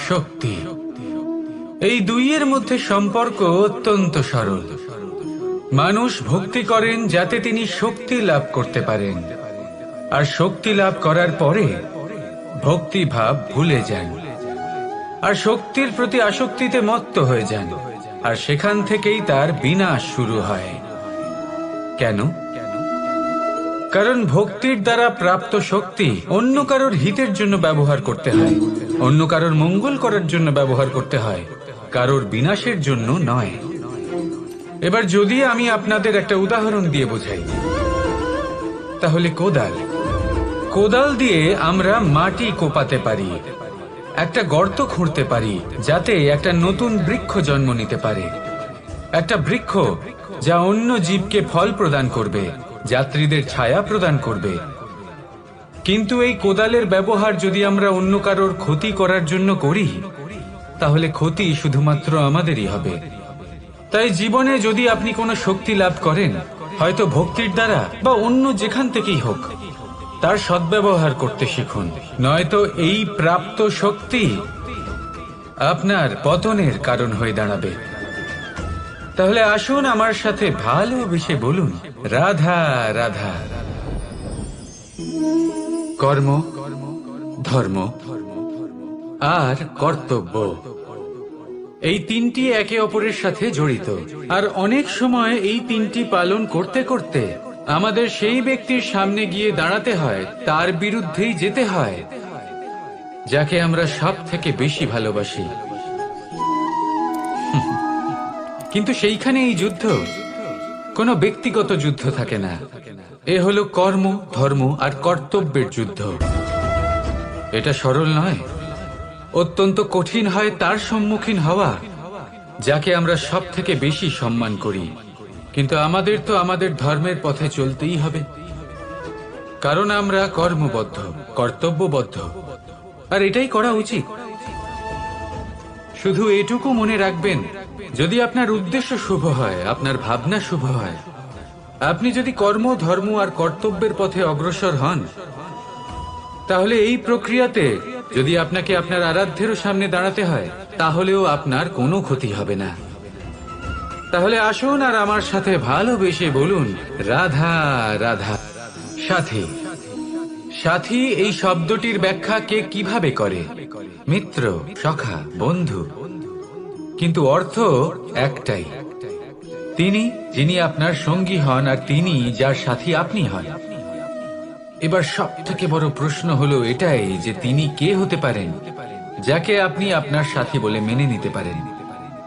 শক্তি, এই দুইয়ের মধ্যে সম্পর্ক অত্যন্ত সরল। মানুষ ভক্তি করেন যাতে তিনি শক্তি লাভ করতে পারেন, আর শক্তি লাভ করার পরে ভক্তি ভাব ভুলে যান আর শক্তির প্রতি আসক্তিতে মত্ত হয়ে যান, আর সেখান থেকেই তার বিনাশ শুরু হয়। কেন? কারণ ভক্তির দ্বারা প্রাপ্ত শক্তি অন্য কারোর হিতের জন্য ব্যবহার করতে হয়, অন্য কারোর মঙ্গল করার জন্য ব্যবহার করতে হয়, কারোর বিনাশের জন্য নয়। এবার যদি আমি আপনাদের একটা উদাহরণ দিয়ে বোঝাই, তাহলে কোদাল দিয়ে আমরা মাটি কোপাতে পারি, একটা গর্ত খুঁড়তে পারি যাতে একটা নতুন বৃক্ষ জন্ম নিতে পারে, একটা বৃক্ষ যা অন্য জীবকে ফল প্রদান করবে, যাত্রীদের ছায়া প্রদান করবে। কিন্তু এই কোদালের ব্যবহার যদি আমরা অন্য কারোর ক্ষতি করার জন্য করি, তাহলে ক্ষতি শুধুমাত্র আমাদেরই হবে। তাই জীবনে যদি আপনি কোনো শক্তি লাভ করেন, হয়তো ভক্তির দ্বারা বা অন্য যেখান থেকেই হোক, তার সদ্ব্যবহার করতে শিখুন, নয়তো এই প্রাপ্ত শক্তি আপনার পতনের কারণ হয়ে দাঁড়াবে। তাহলে আসুন আমার সাথে ভালোবেসে বলুন, রাধা রাধা। কর্ম, ধর্ম আর কর্তব্য, এই তিনটি একে অপরের সাথে জড়িত। আর অনেক সময় এই তিনটি পালন করতে করতে আমাদের সেই ব্যক্তির সামনে গিয়ে দাঁড়াতে হয়, তার বিরুদ্ধেই যেতে হয় যাকে আমরা সব থেকে বেশি ভালোবাসি। কিন্তু সেইখানে এই যুদ্ধ কোনো ব্যক্তিগত যুদ্ধ থাকে না, এ হলো কর্ম, ধর্ম আর কর্তব্যের যুদ্ধ। এটা সরল নয়, অত্যন্ত কঠিন হয় তার সম্মুখীন হওয়া যাকে আমরা সব থেকে বেশি সম্মান করি। কিন্তু আমাদের তো আমাদের ধর্মের পথে চলতেই হবে, কারণ আমরা কর্মবদ্ধ, কর্তব্যবদ্ধ, আর এটাই করা উচিত। শুধু এটুকু মনে রাখবেন, যদি আপনার উদ্দেশ্য শুভ হয়, আপনার ভাবনা শুভ হয়, আপনি যদি কর্ম, ধর্ম আর কর্তব্যের পথে অগ্রসর হন, তাহলে এই প্রক্রিয়াতে যদি আপনাকে আপনার আরাধ্যেরও সামনে দাঁড়াতে হয়, তাহলেও আপনার কোনো ক্ষতি হবে না। তাহলে আসুন আর আমার সাথে ভালোবেসে বলুন, রাধা রাধা। সাথী, সাথী এই শব্দটির ব্যাখ্যা কে কিভাবে করে? মিত্র, সখা, বন্ধু। কিন্তু অর্থ একটাই, তিনি যিনি আপনার সঙ্গী হন আর তিনি যার সাথী আপনি হন। এবার সব থেকে বড় প্রশ্ন হলো এটাই যে তিনি কে হতে পারেন যাকে আপনি আপনার সাথী বলে মেনে নিতে পারেন,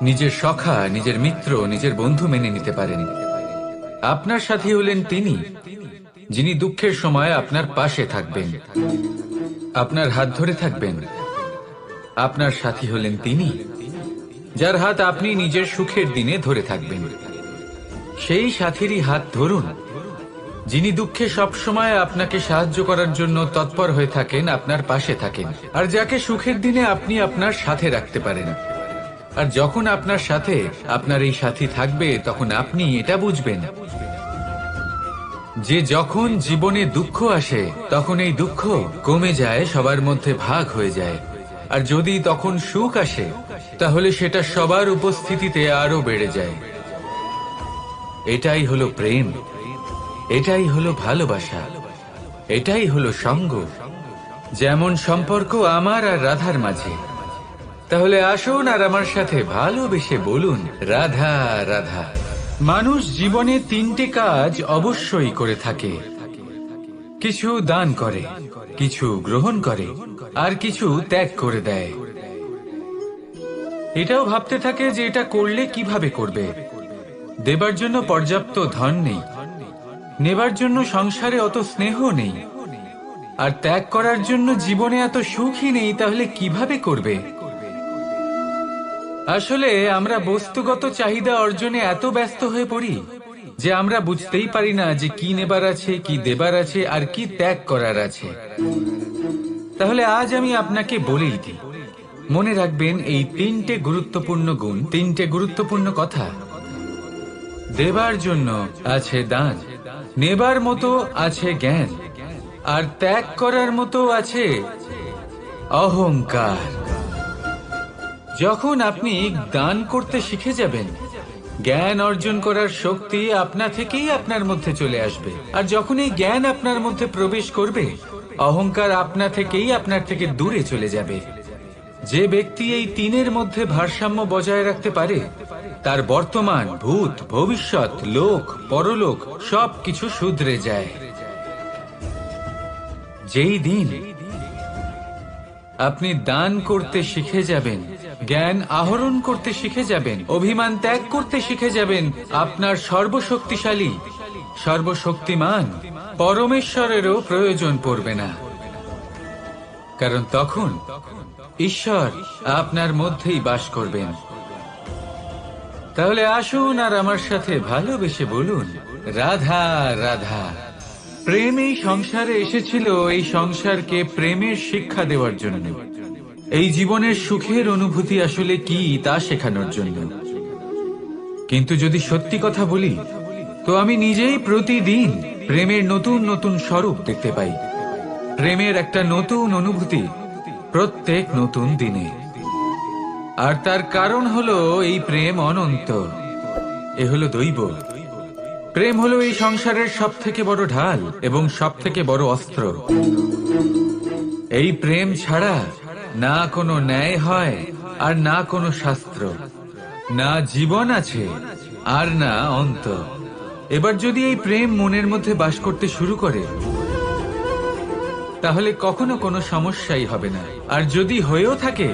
নিজের সখা, নিজের মিত্র, নিজের বন্ধু মেনে নিতে পারেন। আপনার সাথী হলেন তিনি যিনি দুঃখের সময় আপনার পাশে থাকবেন, আপনার হাত ধরে থাকবেন। আপনার সাথী হলেন তিনি যার হাত আপনি নিজের সুখের দিনে ধরে থাকবেন। সেই সাথীরই হাত ধরুন যিনি দুঃখে সবসময় আপনাকে সাহায্য করার জন্য তৎপর হয়ে থাকেন, আপনার পাশে থাকেন, আর যাকে সুখের দিনে আপনি আপনার সাথে রাখতে পারেন। আর যখন আপনার সাথে আপনার এই সাথী থাকবে, তখন আপনি এটা বুঝবেন যে যখন জীবনে দুঃখ আসে, তখন এই দুঃখ কমে যায়, সবার মধ্যে ভাগ হয়ে যায়। আর যদি তখন সুখ আসে, তাহলে সেটা সবার উপস্থিতিতে আরো বেড়ে যায়। এটাই হলো প্রেম, এটাই হলো ভালোবাসা, এটাই হলো সঙ্গ, যেমন সম্পর্ক আমার আর রাধার মাঝে। তাহলে আসুন আর আমার সাথে ভালোবেসে বলুন, রাধা রাধা। মানুষ জীবনে তিনটে কাজ অবশ্যই করে থাকে, কিছু দান করে, কিছু গ্রহণ করে, আর কিছু ত্যাগ করে দেয়। এটাও ভাবতে থাকে যে এটা করলে কিভাবে করবে। দেবার জন্য পর্যাপ্ত ধন নেই, নেবার জন্য সংসারে অত স্নেহ নেই, আর ত্যাগ করার জন্য জীবনে এত সুখই নেই, তাহলে কিভাবে করবে? আসলে আমরা বস্তুগত চাহিদা অর্জনে এত ব্যস্ত হয়ে পড়ি যে আমরা বুঝতেই পারি না যে কি নেবার আছে, কি দেবার আছে, আর কি ত্যাগ করার আছে। তাহলে আজ আমি আপনাকে বলেই দিই, মনে রাখবেন এই তিনটে গুরুত্বপূর্ণ গুণ, তিনটে গুরুত্বপূর্ণ কথা। দেবার জন্য আছে দান, নেবার মতো আছে জ্ঞান, আর ত্যাগ করার মতো আছে অহংকার। যখন আপনি দান করতে শিখে যাবেন, জ্ঞান অর্জন করার শক্তি আপনা থেকেই আপনার মধ্যে চলে আসবে। আর যখন এই জ্ঞান আপনার মধ্যে প্রবেশ করবে, অহংকার আপনা থেকেই আপনার থেকে দূরে চলে যাবে। যে ব্যক্তি এই তিনের মধ্যে ভারসাম্য বজায় রাখতে পারে, তার বর্তমান, ভূত, ভবিষ্যৎ, লোক, পরলোক সবকিছু শুধরে যায়। যেই দিন আপনি দান করতে শিখে যাবেন, জ্ঞান আহরণ করতে শিখে যাবেন, অভিমান ত্যাগ করতে শিখে যাবেন, আপনার সর্বশক্তিশালী, সর্বশক্তিমান পরমেশ্বরেরও প্রয়োজন পড়বে না। কারণ তখন ঈশ্বর আপনার মধ্যেই বাস করবেন। তাহলে আসুন আর আমার সাথে ভালোবেসে বলুন, রাধা রাধা। প্রেম এই সংসারে এসেছিল এই সংসারকে প্রেমের শিক্ষা দেওয়ার জন্য, এই জীবনের সুখের অনুভূতি আসলে কি তা শেখানোর জন্য। কিন্তু যদি সত্যি কথা বলি, তো আমি নিজেই প্রতিদিন প্রেমের নতুন নতুন স্বরূপ দেখতে পাই। প্রেমের একটা নতুন অনুভূতি প্রত্যেক নতুন দিনে। আর তার কারণ হলো এই প্রেম অনন্ত, এ হলো দৈব। প্রেম হলো এই সংসারের সব থেকে বড় ঢাল এবং সব থেকে বড় অস্ত্র। এই প্রেম ছাড়া না কোনো ন্যায় হয় আর না কোনো শাস্ত্র, না জীবন আছে আর না অন্ত। এবার যদি এই প্রেম মনের মধ্যে বাস করতে শুরু করে, তাহলে কখনো কোনো সমস্যাই হবে না। আর যদি হয়েও থাকে,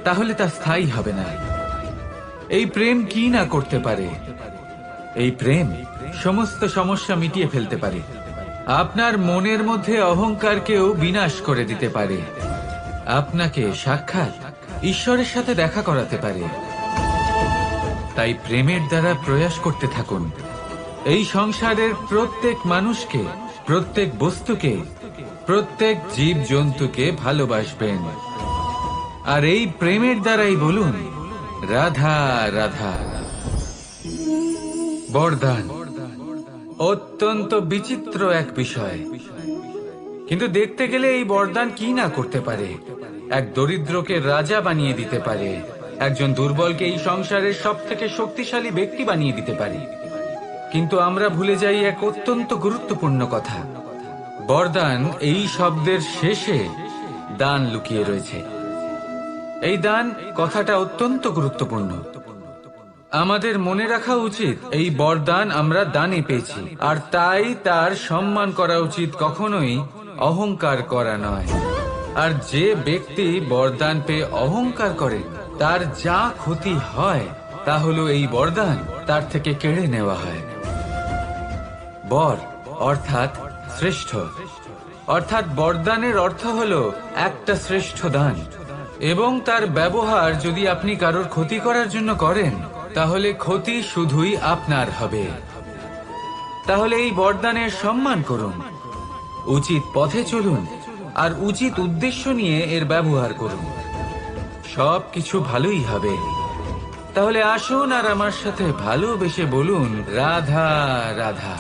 তাহলে তা স্থায়ী হবে না। এই প্রেম কি না করতে পারে? এই প্রেম সমস্ত সমস্যা মিটিয়ে ফেলতে পারে। আপনার মনের মধ্যে অহংকারকেও বিনাশ করে দিতে পারে। আপনাকে সাক্ষাৎ ঈশ্বরের সাথে দেখা করাতে পারে। তাই প্রেমের দ্বারা প্রয়াস করতে থাকুন। এই সংসারের প্রত্যেক মানুষকে, প্রত্যেক বস্তুকে, প্রত্যেক জীব জন্তুকে ভালোবাসবেন। আর এই প্রেমের দ্বারাই বলুন, রাধা রাধা। বরদান অত্যন্ত বিচিত্র এক বিষয়, কিন্তু দেখতে গেলে এই বরদান কি না করতে পারে। এক দরিদ্রকে রাজা বানিয়ে দিতে পারে, একজন দুর্বলকে এই সংসারের সব থেকে শক্তিশালী ব্যক্তি বানিয়ে দিতে পারে। কিন্তু আমরা ভুলে যাই এক অত্যন্ত গুরুত্বপূর্ণ কথা। বরদান এই শব্দের শেষে দান লুকিয়ে রয়েছে। এই দান কথাটা অত্যন্ত গুরুত্বপূর্ণ। আমাদের মনে রাখা উচিত এই বরদান আমরা দানে পেয়েছি, আর তাই তার সম্মান করা উচিত, কখনোই অহংকার করা নয়। আর যে ব্যক্তি বরদান পেয়ে অহংকার করে, তার যা ক্ষতি হয় তা হলো এই বরদান তার থেকে কেড়ে নেওয়া হয়। বর অর্থাৎ শ্রেষ্ঠ, অর্থাৎ বরদানের অর্থ হলো একটা শ্রেষ্ঠ দান। এবং তার ব্যবহার যদি আপনি কারোর ক্ষতি করার জন্য করেন, তাহলে ক্ষতি শুধুই আপনার হবে। তাহলে এই বরদানের সম্মান করুন, উচিত পথে চলুন, আর উচিত উদ্দেশ্য নিয়ে এর ব্যবহার করুন। সব কিছু ভালোই হবে। তাহলে আসুন আর আমার সাথে ভালোবেসে বলুন, রাধা রাধা।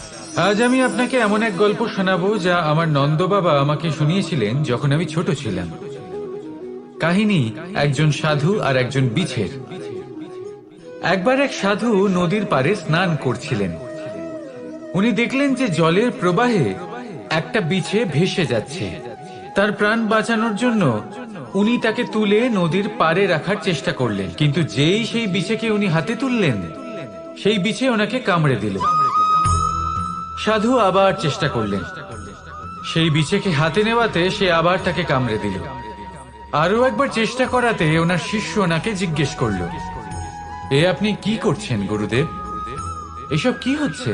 আজ আমি আপনাকে এমন এক গল্প শোনাবো যা আমার নন্দ বাবা আমাকে শুনিয়েছিলেন যখন আমি ছোট ছিলাম। কাহিনী একজন সাধু আর একজন বিছের। একবার এক সাধু নদীর পাড়ে স্নান করছিলেন। উনি দেখলেন যে জলের প্রবাহে একটা বিছে ভেসে যাচ্ছে। তার প্রাণ বাঁচানোর জন্য উনি তাকে তুলে নদীর পাড়ে রাখার চেষ্টা করলেন, কিন্তু যেই সেই বিছেকে উনি হাতে তুললেন, সেই বিছে ওনাকে কামড়ে দিল। সাধু আবার চেষ্টা করলেন, সেই বিছেকে হাতে নেওয়াতে সে আবার তাকে কামড়ে দিল। আরো একবার চেষ্টা করাতে ওনার শিষ্য ওনাকে জিজ্ঞেস করল, এ আপনি কি করছেন গুরুদেব? এসব কি হচ্ছে?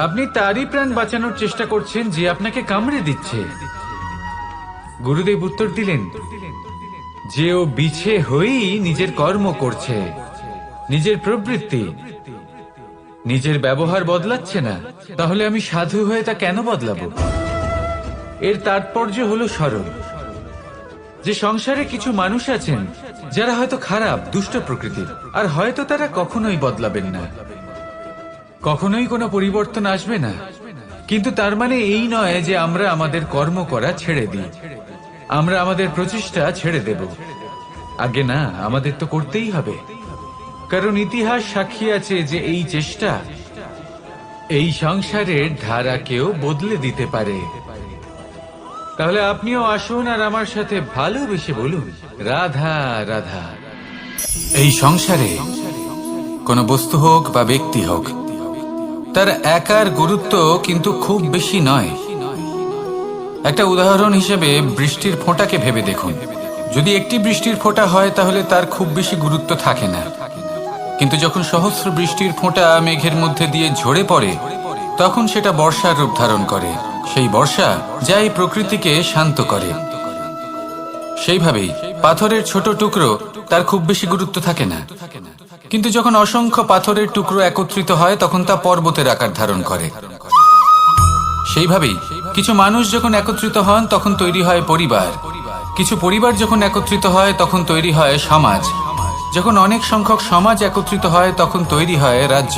আপনি তারই প্রাণ বাঁচানোর চেষ্টা করছেন যে আপনাকে কামড়ে দিচ্ছে। গুরুদেব উত্তর দিলেন যে ও বিছে হয়েই নিজের কর্ম করছে, নিজের প্রবৃত্তি, নিজের ব্যবহার বদলাচ্ছে না। তাহলে আমি সাধু হয়ে তা কেন বদলাবো? এর তাৎপর্য হলো সরল, যে সংসারে কিছু মানুষ আছেন যারা হয়তো খারাপ, দুষ্ট প্রকৃতির, আর হয়তো তারা কখনোই বদলাবেন না, কখনোই কোনো পরিবর্তন আসবে না। কিন্তু তার মানে এই নয় যে আমরা আমাদের কর্ম করা ছেড়ে দিই, আমরা আমাদের প্রচেষ্টা ছেড়ে দেব। আগে না, আমাদের তো করতেই হবে, কারণ ইতিহাস সাক্ষী আছে যে এই চেষ্টা এই সংসারের ধারাকেও বদলে দিতে পারে। তাহলে আপনিও আসুন আর আমার সাথে ভালোবেসে বলুন, রাধা রাধা। এই সংসারে কোনো বস্তু হোক বা ব্যক্তি হোক, তার একার গুরুত্ব কিন্তু খুব বেশি নয়। একটা উদাহরণ হিসেবে বৃষ্টির ফোঁটাকে ভেবে দেখুন। যদি একটি বৃষ্টির ফোঁটা হয় তাহলে তার খুব বেশি গুরুত্ব থাকে না, কিন্তু যখন সহস্র বৃষ্টির ফোঁটা মেঘের মধ্যে দিয়ে ঝরে পড়ে, তখন সেটা বর্ষার রূপ ধারণ করে। সেই বর্ষা যা এই প্রকৃতিকে শান্ত করে। সেইভাবেই পাথরের ছোট টুকরো, তার খুব বেশি গুরুত্ব থাকে না, কিন্তু যখন অসংখ্য পাথরের টুকরো একত্রিত হয় তখন তা পর্বতের আকার ধারণ করে। সেইভাবেই কিছু মানুষ যখন একত্রিত হন তখন তৈরি হয় পরিবার, কিছু পরিবার যখন একত্রিত হয় তখন তৈরি হয় সমাজ, যখন অনেক সংখ্যক সমাজ একত্রিত হয় তখন তৈরি হয় রাজ্য।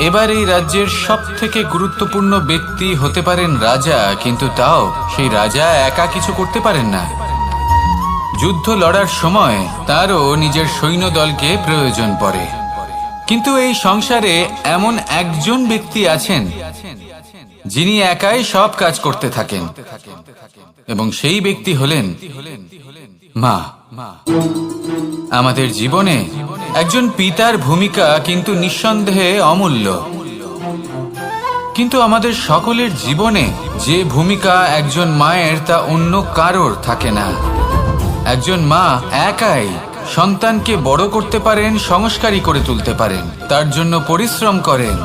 এবার এই রাজ্যের সব থেকে গুরুত্বপূর্ণ ব্যক্তি হতে পারেন রাজা, কিন্তু তাও সেই রাজা একা কিছু করতে পারেন না। যুদ্ধ লড়ার সময় তারও নিজের সৈন্যদলকে প্রয়োজন পড়ে। কিন্তু এই সংসারে এমন একজন ব্যক্তি আছেন যিনি একাই সব কাজ করতে থাকেন, এবং সেই ব্যক্তি হলেন মা। আমাদের জীবনে একজন পিতার ভূমিকা কিন্তু নিঃসন্দেহে অমূল্য, কিন্তু আমাদের সকলের জীবনে যে ভূমিকা একজন মায়ের তা অন্য কারোর থাকে না। একজন মা একাই সন্তানকে বড় করতে পারেন, সংস্কারী করে তুলতে পারেন, তার জন্য পরিশ্রম করেন।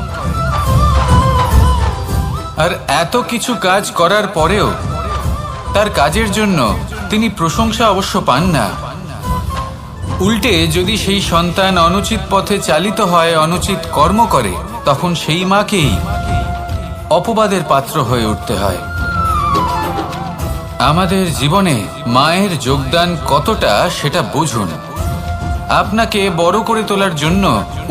আর এত কিছু কাজ করার পরেও তার কাজের জন্য তিনি প্রশংসা অবশ্য পান না। উল্টে যদি সেই সন্তান অনুচিত পথে চালিত হয়, অনুচিত কর্ম করে, তখন সেই মাকেই অপবাদের পাত্র হয়ে উঠতে হয়। আমাদের জীবনে মায়ের যোগদান কতটা সেটা বুঝুন। আপনাকে বড় করে তোলার জন্য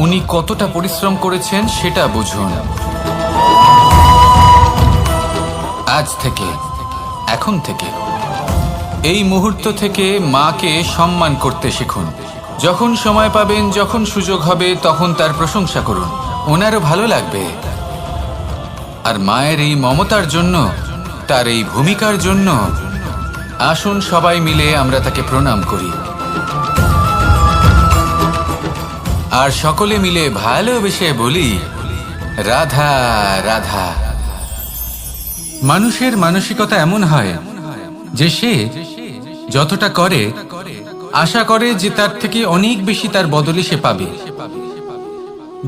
উনি কতটা পরিশ্রম করেছেন সেটা বুঝুন। আজ থেকে, এখন থেকে, এই মুহূর্ত থেকে মাকে সম্মান করতে শিখুন। যখন সময় পাবেন, যখন সুযোগ হবে, তখন তার প্রশংসা করুন, ওনারও ভালো লাগবে। আর মায়ের এই মমতার জন্য, তার এই ভূমিকার জন্য আসুন সবাই মিলে আমরা তাকে প্রণাম করি, আর সকলে মিলে ভালোবেসে বলি, রাধা রাধা। মানুষের মানসিকতা এমন হয় যে সে যতটা করে আশা করে যে তার থেকে অনেক বেশি তার বদলে সে পাবে।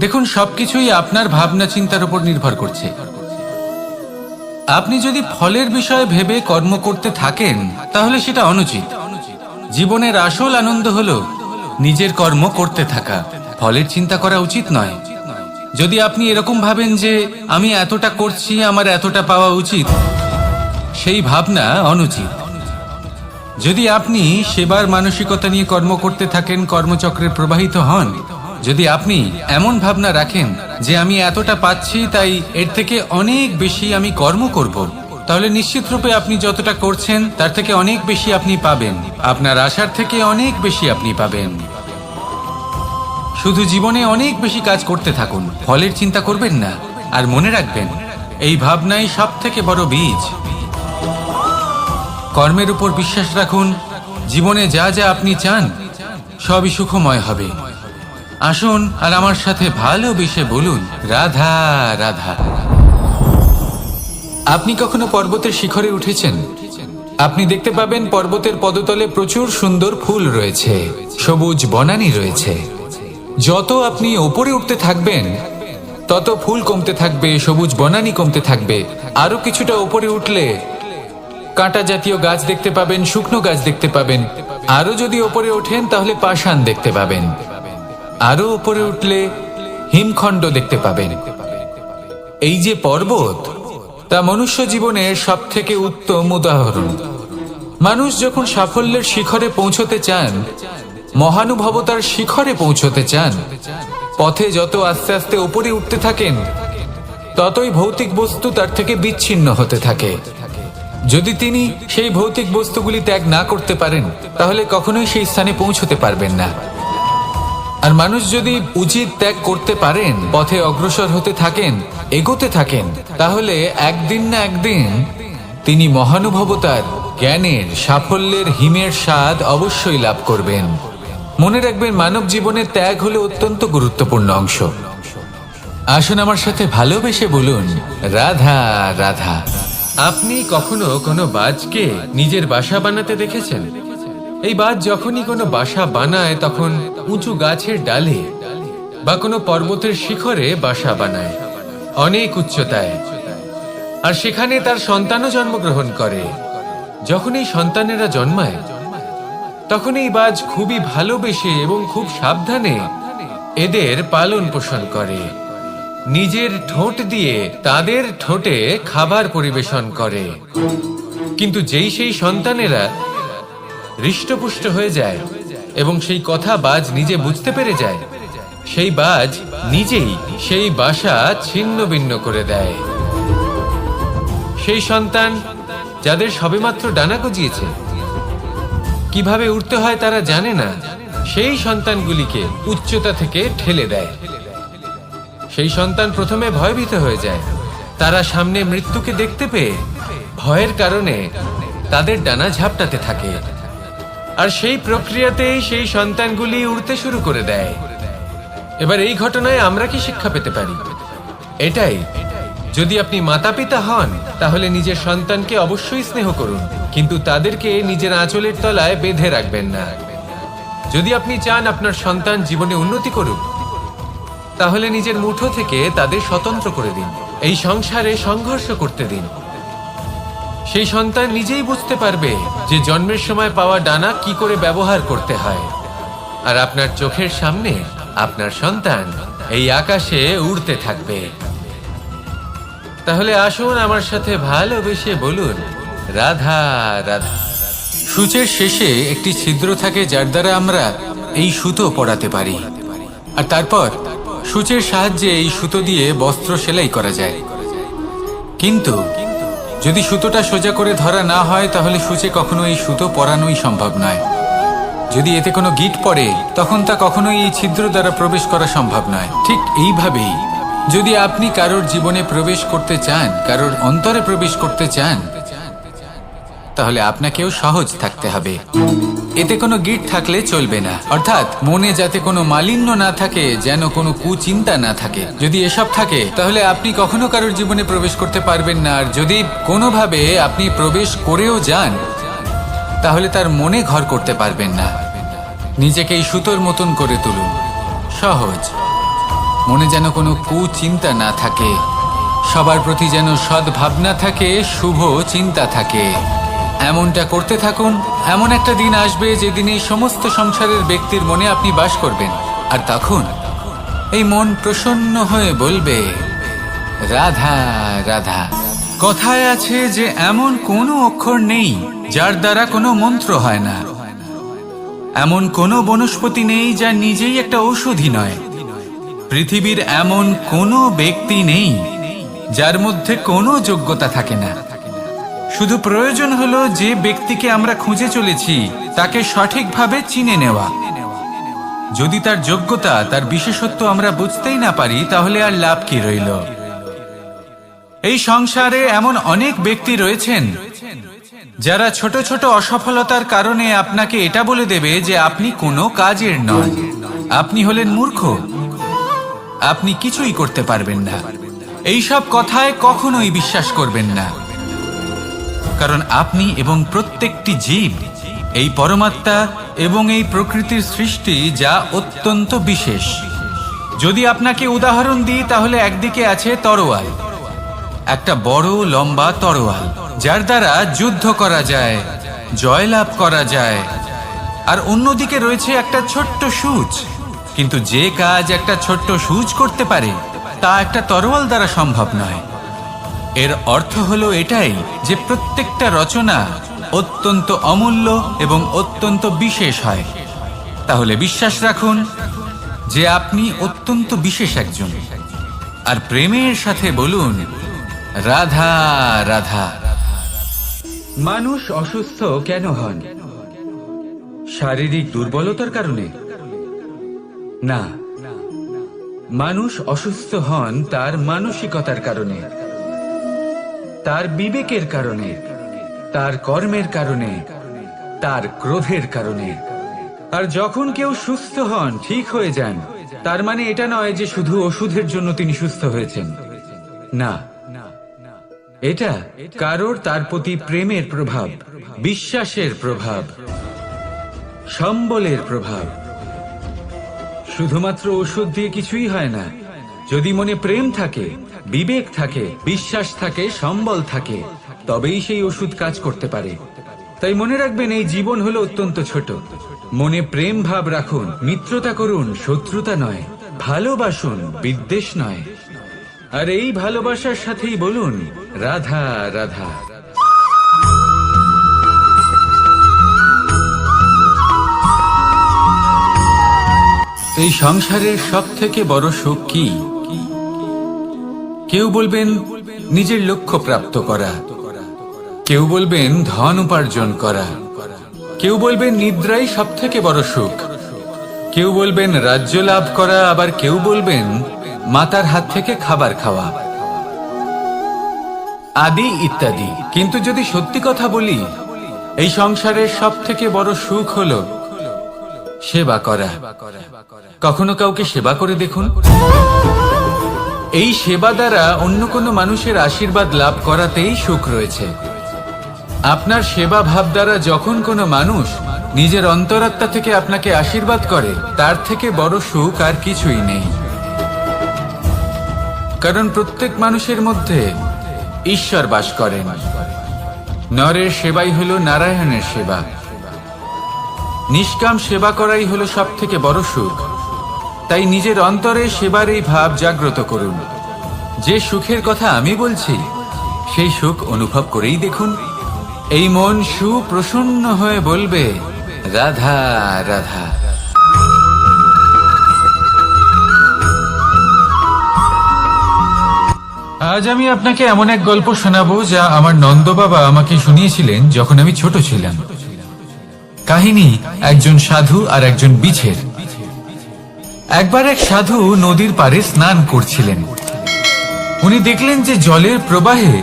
দেখুন, সবকিছুই আপনার ভাবনা চিন্তার উপর নির্ভর করছে। আপনি যদি ফলের বিষয়ে ভেবে কর্ম করতে থাকেন তাহলে সেটা অনুচিত। জীবনের আসল আনন্দ হলো নিজের কর্ম করতে থাকা, ফলের চিন্তা করা উচিত নয়। যদি আপনি এরকম ভাবেন যে আমি এতটা করছি, আমার এতটা পাওয়া উচিত, সেই ভাবনা অনুচিত। যদি আপনি সেবার মানসিকতা নিয়ে কর্ম করতে থাকেন, কর্মচক্রে প্রবাহিত হন, যদি আপনি এমন ভাবনা রাখেন যে আমি এতটা পাচ্ছি তাই এর থেকে অনেক বেশি আমি কর্ম করব, তাহলে নিশ্চিত রূপে আপনি যতটা করছেন তার থেকে অনেক বেশি আপনি পাবেন, আপনার আশার থেকে অনেক বেশি আপনি পাবেন। শুধু জীবনে অনেক বেশি কাজ করতে থাকুন, ফলের চিন্তা করবেন না। আর মনে রাখবেন, এই ভাবনাই সব থেকে বড় বীজ। কর্মের উপর বিশ্বাস রাখুন, জীবনে যা যা আপনি চান সবই সুখময় হবে। আসুন আর আমার সাথে ভালোবেসে বলুন, রাধা রাধা। আপনি কখনো পর্বতের শিখরে উঠেছেন? আপনি দেখতে পাবেন পর্বতের পদতলে প্রচুর সুন্দর ফুল রয়েছে, সবুজ বনানী রয়েছে। যত আপনি উপরে উঠতে থাকবেন তত ফুল কমতে থাকবে, সবুজ বনানী কমতে থাকবে। আরো কিছুটা উপরে উঠলে কাঁটা জাতীয় গাছ দেখতে পাবেন, শুকনো গাছ দেখতে পাবেন। আরো যদি উপরে ওঠেন তাহলে পাষাণ দেখতে পাবেন। আরো উপরে উঠলে হিমখণ্ড দেখতে পাবেন। এই যে পর্বত, তা মনুষ্য জীবনের সব থেকে উত্তম উদাহরণ। মানুষ যখন সাফল্যের শিখরে পৌঁছতে চান, মহানুভবতার শিখরে পৌঁছতে চান, পথে যত আস্তে আস্তে উপরে উঠতে থাকেন ততই ভৌতিক বস্তু তার থেকে বিচ্ছিন্ন হতে থাকে। যদি তিনি সেই ভৌতিক বস্তুগুলি ত্যাগ না করতে পারেন, তাহলে কখনোই সেই স্থানে পৌঁছতে পারবেন না। আর মানুষ যদি উচিত ত্যাগ করতে পারেন, পথে অগ্রসর হতে থাকেন, এগোতে থাকেন, তাহলে একদিন না একদিন তিনি মহানুভবতার, জ্ঞানের, সাফল্যের হিমের স্বাদ অবশ্যই লাভ করবেন। মনে রাখবেন, মানব জীবনের ত্যাগ হলো অত্যন্ত গুরুত্বপূর্ণ অংশ। আসুন আমার সাথে ভালোবেসে বলুন, রাধা রাধা। আপনি কখনো কোনো বাজকে নিজের বাসা বানাতে দেখেছেন? এই বাজ যখনই কোনো বাসা বানায়, তখন উঁচু গাছের ডালে বা কোনো পর্বতের শিখরে বাসা বানায়, অনেক উচ্চতায়। আর সেখানে তার সন্তানও জন্মগ্রহণ করে। যখন এই সন্তানেরা জন্মায়, তখন এই বাজ খুবই ভালোবেসে এবং খুব সাবধানে এদের পালন পোষণ করে। নিজের ঠোঁট দিয়ে তাদের ঠোঁটে খাবার পরিবেশন করে। কিন্তু যেই সেই সন্তানেরা হৃষ্টপুষ্ট হয়ে যায় এবং সেই কথা বাজ নিজে বুঝতে পেরে যায়, সেই বাজ নিজেই সেই বাসা ছিন্ন ভিন্ন করে দেয়। সেই সন্তান যাদের সবেমাত্র ডানা গজিয়েছে, কিভাবে উঠতে হয় তারা জানে না, সেই সন্তানগুলিকে উচ্চতা থেকে ঠেলে দেয়। সেই সন্তান প্রথমে ভয়ভীত হয়ে যায়। তারা সামনে মৃত্যুকে দেখতে পেয়ে ভয়ের কারণে তাদের ডানা ঝাপটাতে থাকে। আর সেই প্রক্রিয়াতেই সেই সন্তানগুলি উড়তে শুরু করে দেয়। এবার এই ঘটনায় আমরা কি শিক্ষা পেতে পারি? এটাই, যদি আপনি মাতা পিতা হন, তাহলে নিজের সন্তানকে অবশ্যই স্নেহ করুন, কিন্তু তাদেরকে নিজের আঁচলের তলায় বেঁধে রাখবেন না। যদি আপনি চান আপনার সন্তান জীবনে উন্নতি করুক, তাহলে নিজের মুঠো থেকে তাদের স্বতন্ত্র করে দিন। এই সংসারে সংঘর্ষ করতে দিন। সেই সন্তান নিজেই বুঝতে পারবে যে জন্মের সময় পাওয়া ডানা কি করে ব্যবহার করতে হয়। আর আপনার চোখের সামনে আপনার সন্তান এই আকাশে উড়তে থাকবে। তাহলে আসুন আমার সাথে ভালোবেসে বলুন, রাধা রাধা। সূচের শেষে একটি ছিদ্র থাকে, যার দ্বারা আমরা এই সুতো পরাতে পারি। আর তারপর সূচের সাহায্যে এই সুতো দিয়ে বস্ত্র সেলাই করা যায়। কিন্তু যদি সুতোটা সোজা করে ধরা না হয়, তাহলে সূচে কখনো এই সুতো পরানোই সম্ভব নয়। যদি এতে কোনো গিঁট পড়ে, তখন তা কখনোই এই ছিদ্র দ্বারা প্রবেশ করা সম্ভব নয়। ঠিক এইভাবেই যদি আপনি কারোর জীবনে প্রবেশ করতে চান, কারোর অন্তরে প্রবেশ করতে চান, তাহলে আপনাকেও সহজ থাকতে হবে। এতে কোনো গিঁট থাকলে চলবে না, অর্থাৎ মনে যাতে কোনো মালিন্য না থাকে, যেন কোনো কুচিন্তা না থাকে। যদি এসব থাকে, তাহলে আপনি কখনো কারোর জীবনে প্রবেশ করতে পারবেন না। আর যদি কোনোভাবে আপনি প্রবেশ করেও যান, তাহলে তার মনে ঘর করতে পারবেন না। নিজেকে এই সুতোর মতন করে তুলুন, সহজ। মনে যেন কোনো কুচিন্তা না থাকে, সবার প্রতি যেন সদ্ভাবনা থাকে, শুভ চিন্তা থাকে। এমনটা করতে থাকুন। এমন একটা দিন আসবে যেদিন এই সমস্ত সংসারের ব্যক্তির মনে আপনি বাস করবেন। আর তখন এই মন প্রসন্ন হয়ে বলবে, রাধা রাধা। কথায় আছে যে এমন কোনো অক্ষর নেই যার দ্বারা কোনো মন্ত্র হয় না। এমন কোনো বনস্পতি নেই যা নিজেই একটা ঔষধি নয়। পৃথিবীর এমন কোনো ব্যক্তি নেই যার মধ্যে কোনো যোগ্যতা থাকে না। শুধু প্রয়োজন হলো যে ব্যক্তিকে আমরা খুঁজে চলেছি তাকে সঠিকভাবে চিনে নেওয়া। যদি তার যোগ্যতা, তার বিশেষত্ব আমরা বুঝতেই না পারি, তাহলে আর লাভ কি রইল? এই সংসারে এমন অনেক ব্যক্তি রয়েছেন যারা ছোট ছোট অসফলতার কারণে আপনাকে এটা বলে দেবে যে আপনি কোনো কাজের নন, আপনি হলেন মূর্খ, আপনি কিছুই করতে পারবেন না। এইসব কথায় কখনোই বিশ্বাস করবেন না, কারণ আপনি এবং প্রত্যেকটি জীব এই পরমাত্মা এবং এই প্রকৃতির সৃষ্টি, যা অত্যন্ত বিশেষ। যদি আপনাকে উদাহরণ দিই, তাহলে একদিকে আছে তরোয়াল, একটা বড় লম্বা তরোয়াল, যার দ্বারা যুদ্ধ করা যায়, জয়লাভ করা যায়। আর অন্যদিকে রয়েছে একটা ছোট্ট সূচ। কিন্তু যে কাজ একটা ছোট্ট সূচ করতে পারে, তা একটা তরোয়াল দ্বারা সম্ভব নয়। এর অর্থ হলো এটাই যে প্রত্যেকটা রচনা অত্যন্ত অমূল্য এবং অত্যন্ত বিশেষ হয়। তাহলে বিশ্বাস রাখুন যে আপনি অত্যন্ত বিশেষ একজন। আর প্রেমের সাথে বলুন, রাধা রাধা। মানুষ অসুস্থ কেন হন? শারীরিক দুর্বলতার কারণে? না, মানুষ অসুস্থ হন তার মানসিকতার কারণে, তার বিবেকের কারণে, তার কর্মের কারণে, তার ক্রোধের কারণে। আর যখন কেউ সুস্থ হন, ঠিক হয়ে যান, তার মানে এটা নয় যে শুধু ওষুধের জন্য তিনি সুস্থ হয়েছেন। না, এটা কারোর তার প্রতি প্রেমের প্রভাব, বিশ্বাসের প্রভাব, সম্বলের প্রভাব। শুধুমাত্র ওষুধ দিয়ে কিছুই হয় না। যদি মনে প্রেম থাকে, বিবেক থাকে, বিশ্বাস থাকে, সম্বল থাকে, তবেই সেই ওষুধ কাজ করতে পারে। তাই মনে রাখবেন, এই জীবন হলো অত্যন্ত ছোট। মনে প্রেম ভাব রাখুন, মিত্রতা করুন, শত্রুতা নয়। ভালোবাসুন, বিদ্বেষ নয়। আর এই ভালোবাসার সাথেই বলুন, রাধা রাধা। এই সংসারের সব থেকে বড় সুখ কি? কেউ বলবেন নিজের লক্ষ্য প্রাপ্ত করা, কেউ বলবেন ধন উপার্জন করা, কেউ বলবেন নিদ্রাই সব থেকে বড় সুখ, কেউ বলবেন রাজ্য লাভ করা, আবার কেউ বলবেন মাতার হাত থেকে খাবার খাওয়া, আদি ইত্যাদি। কিন্তু যদি সত্যি কথা বলি, এই সংসারের সব থেকে বড় সুখ হলো সেবা করা। কখনো কাউকে সেবা করে দেখুন। এই সেবা দ্বারা অন্য কোনো মানুষের আশীর্বাদ লাভ করাতেই সুখ রয়েছে। আপনার সেবা ভাব দ্বারা যখন কোনো মানুষ নিজের অন্তরাত্মা থেকে আপনাকে আশীর্বাদ করে, তার থেকে বড় সুখ আর কিছুই নেই। কারণ প্রত্যেক মানুষের মধ্যে ঈশ্বর বাস করেন। নরের সেবাই হলো নারায়ণের সেবা। নিষ্কাম সেবা করাই হলো সব থেকে বড় সুখ। তাই নিজের অন্তরে সেবার এই ভাব জাগ্রত করুন। যে সুখের কথা আমি বলছি, সেই সুখ অনুভব করেই দেখুন। এই মন সুপ্রসন্ন হয়ে বলবে, রাধা রাধা। আজ আমি আপনাকে এমন এক গল্প শোনাবো যা আমার নন্দ বাবা আমাকে শুনিয়েছিলেন যখন আমি ছোট ছিলাম। কাহিনী একজন সাধু আর একজন বিছের। একবার এক সাধু নদীর পাড়ে স্নান করছিলেন। উনি দেখলেন যে জলের প্রবাহে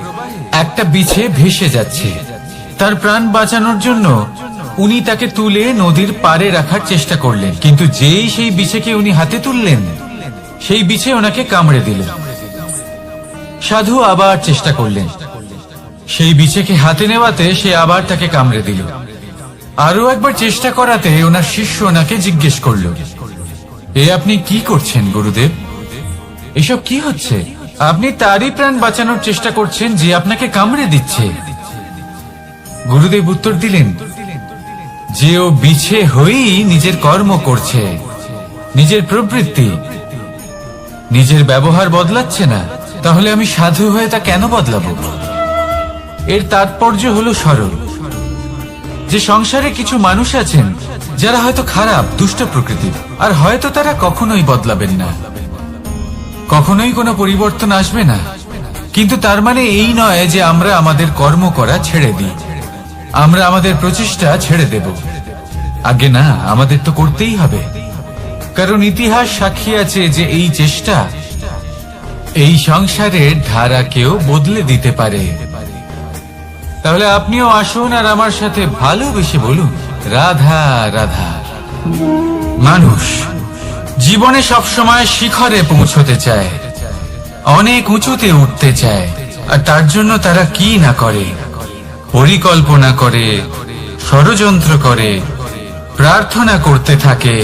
একটা বিছে ভেসে যাচ্ছে। তার প্রাণ বাঁচানোর জন্য উনি তাকে তুলে নদীর পাড়ে রাখার চেষ্টা করলেন, কিন্তু যেই সেই বিছেকে উনি হাতে তুললেন, সেই বিছে ওনাকে কামড়ে দিল। সাধু আবার চেষ্টা করলেন। সেই বিছেকে হাতে নেওয়াতে সে আবার তাকে কামড়ে দিল। আরো একবার চেষ্টা করাতে ওনার শিষ্য ওনাকে জিজ্ঞেস করল, এ আপনি কি করছেন গুরুদেব? এসব কি হচ্ছে? আপনি তারই প্রাণ বাঁচানোর চেষ্টা করছেন যে আপনাকে কামড়ে দিচ্ছে। গুরুদেব উত্তর দিলেন, যে ও বিছে হয়েই নিজের কর্ম করছে, নিজের প্রবৃত্তি, নিজের ব্যবহার বদলাচ্ছে না, তাহলে আমি সাধু হয়ে তা কেন বদলাবো? এর তাৎপর্য হলো সরল, যে সংসারে কিছু মানুষ আছেন যারা হয়তো খারাপ, দুষ্ট প্রকৃতির, আর হয়তো তারা কখনোই বদলাবেন না, কখনোই কোনো পরিবর্তন আসবে না। কিন্তু তার মানে এই নয় যে আমরা আমাদের কর্ম করা ছেড়ে দিই, আমরা আমাদের প্রচেষ্টা ছেড়ে দেব। আগে না, আমাদের তো করতেই হবে। কারণ ইতিহাস সাক্ষী আছে যে এই চেষ্টা এই সংসারের ধারাকেও বদলে দিতে পারে। তাহলে আপনিও আসুন আর আমার সাথে ভালোবেসে বলুন, রাধা রাধা। মানুষ জীবনে সবসময় শিখরে পৌঁছতে চায়, অনেক উঁচুতে উঠতে চায়, আর তার জন্য তারা কি না করে, পরিকল্পনা করে, ষড়যন্ত্র করে, প্রার্থনা করতে থাকে,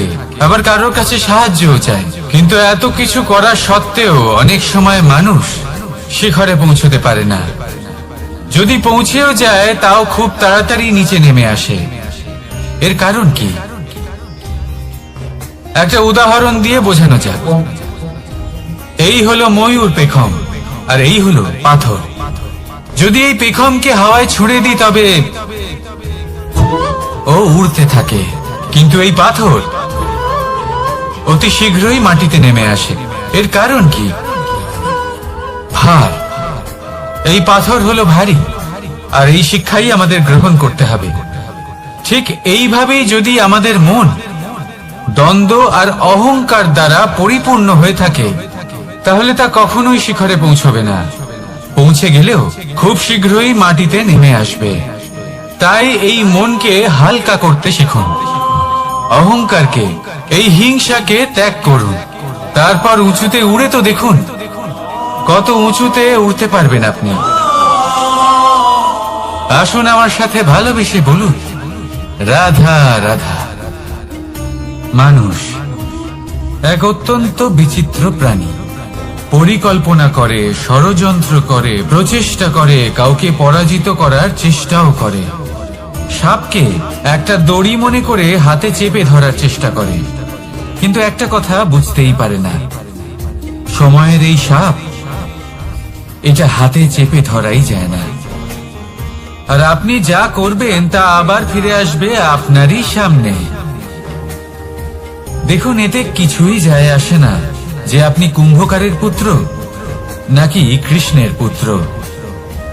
আবার কারোর কাছে সাহায্যও চায়। কিন্তু এত কিছু করা সত্ত্বেও অনেক সময় মানুষ শিখরে পৌঁছতে পারে না। যদি পৌঁছেও যায়, তাও খুব তাড়াতাড়ি নিচে নেমে আসে। এর কারণ কি? একটা উদাহরণ দিয়ে বোঝানো যাক। এই হলো ময়ূর পেখম, আর এই হলো পাথর। যদি এই পেখমকে হাওয়ায় ছুঁড়ে দিই, তবে ও উড়তে থাকে, কিন্তু এই পাথর অতি শীঘ্রই মাটিতে নেমে আসে। এর কারণ কি? ভার। এই পাথর হলো ভারী, আর এই শিক্ষাই আমাদের গ্রহণ করতে হবে। ঠিক এইভাবেই যদি আমাদের মন দ্বন্দ্ব আর অহংকার দ্বারা পরিপূর্ণ হয়ে থাকে, তাহলে তা কখনোই শিখরে পৌঁছবে না। পৌঁছে গেলেও খুব শীঘ্রই মাটিতে নেমে আসবে। তাই এই মনকে হালকা করতে শিখুন, অহংকারকে, এই হিংসাকে ত্যাগ করুন। তারপর উঁচুতে উড়ে তো দেখুন কত উঁচুতে উড়তে পারবেন আপনি। আসুন আমার সাথে ভালোবেসে বলুন, রাধা রাধা। মানুষ এক অত্যন্ত বিচিত্র প্রাণী। পরিকল্পনা করে, ষড়যন্ত্র করে, প্রচেষ্টা করে, কাউকে পরাজিত করার চেষ্টাও করে। সাপকে একটা দড়ি মনে করে হাতে চেপে ধরার চেষ্টা করে, কিন্তু একটা কথা বুঝতেই পারে না, সময়ের এই সাপ, এটা হাতে চেপে ধরাই যায় না। আর আপনি যা করবেন তা আবার ফিরে আসবে আপনারই সামনে। দেখুন, এতে কিছুই যায় আসে না যে আপনি কুম্ভকারের পুত্র নাকি কৃষ্ণের পুত্র।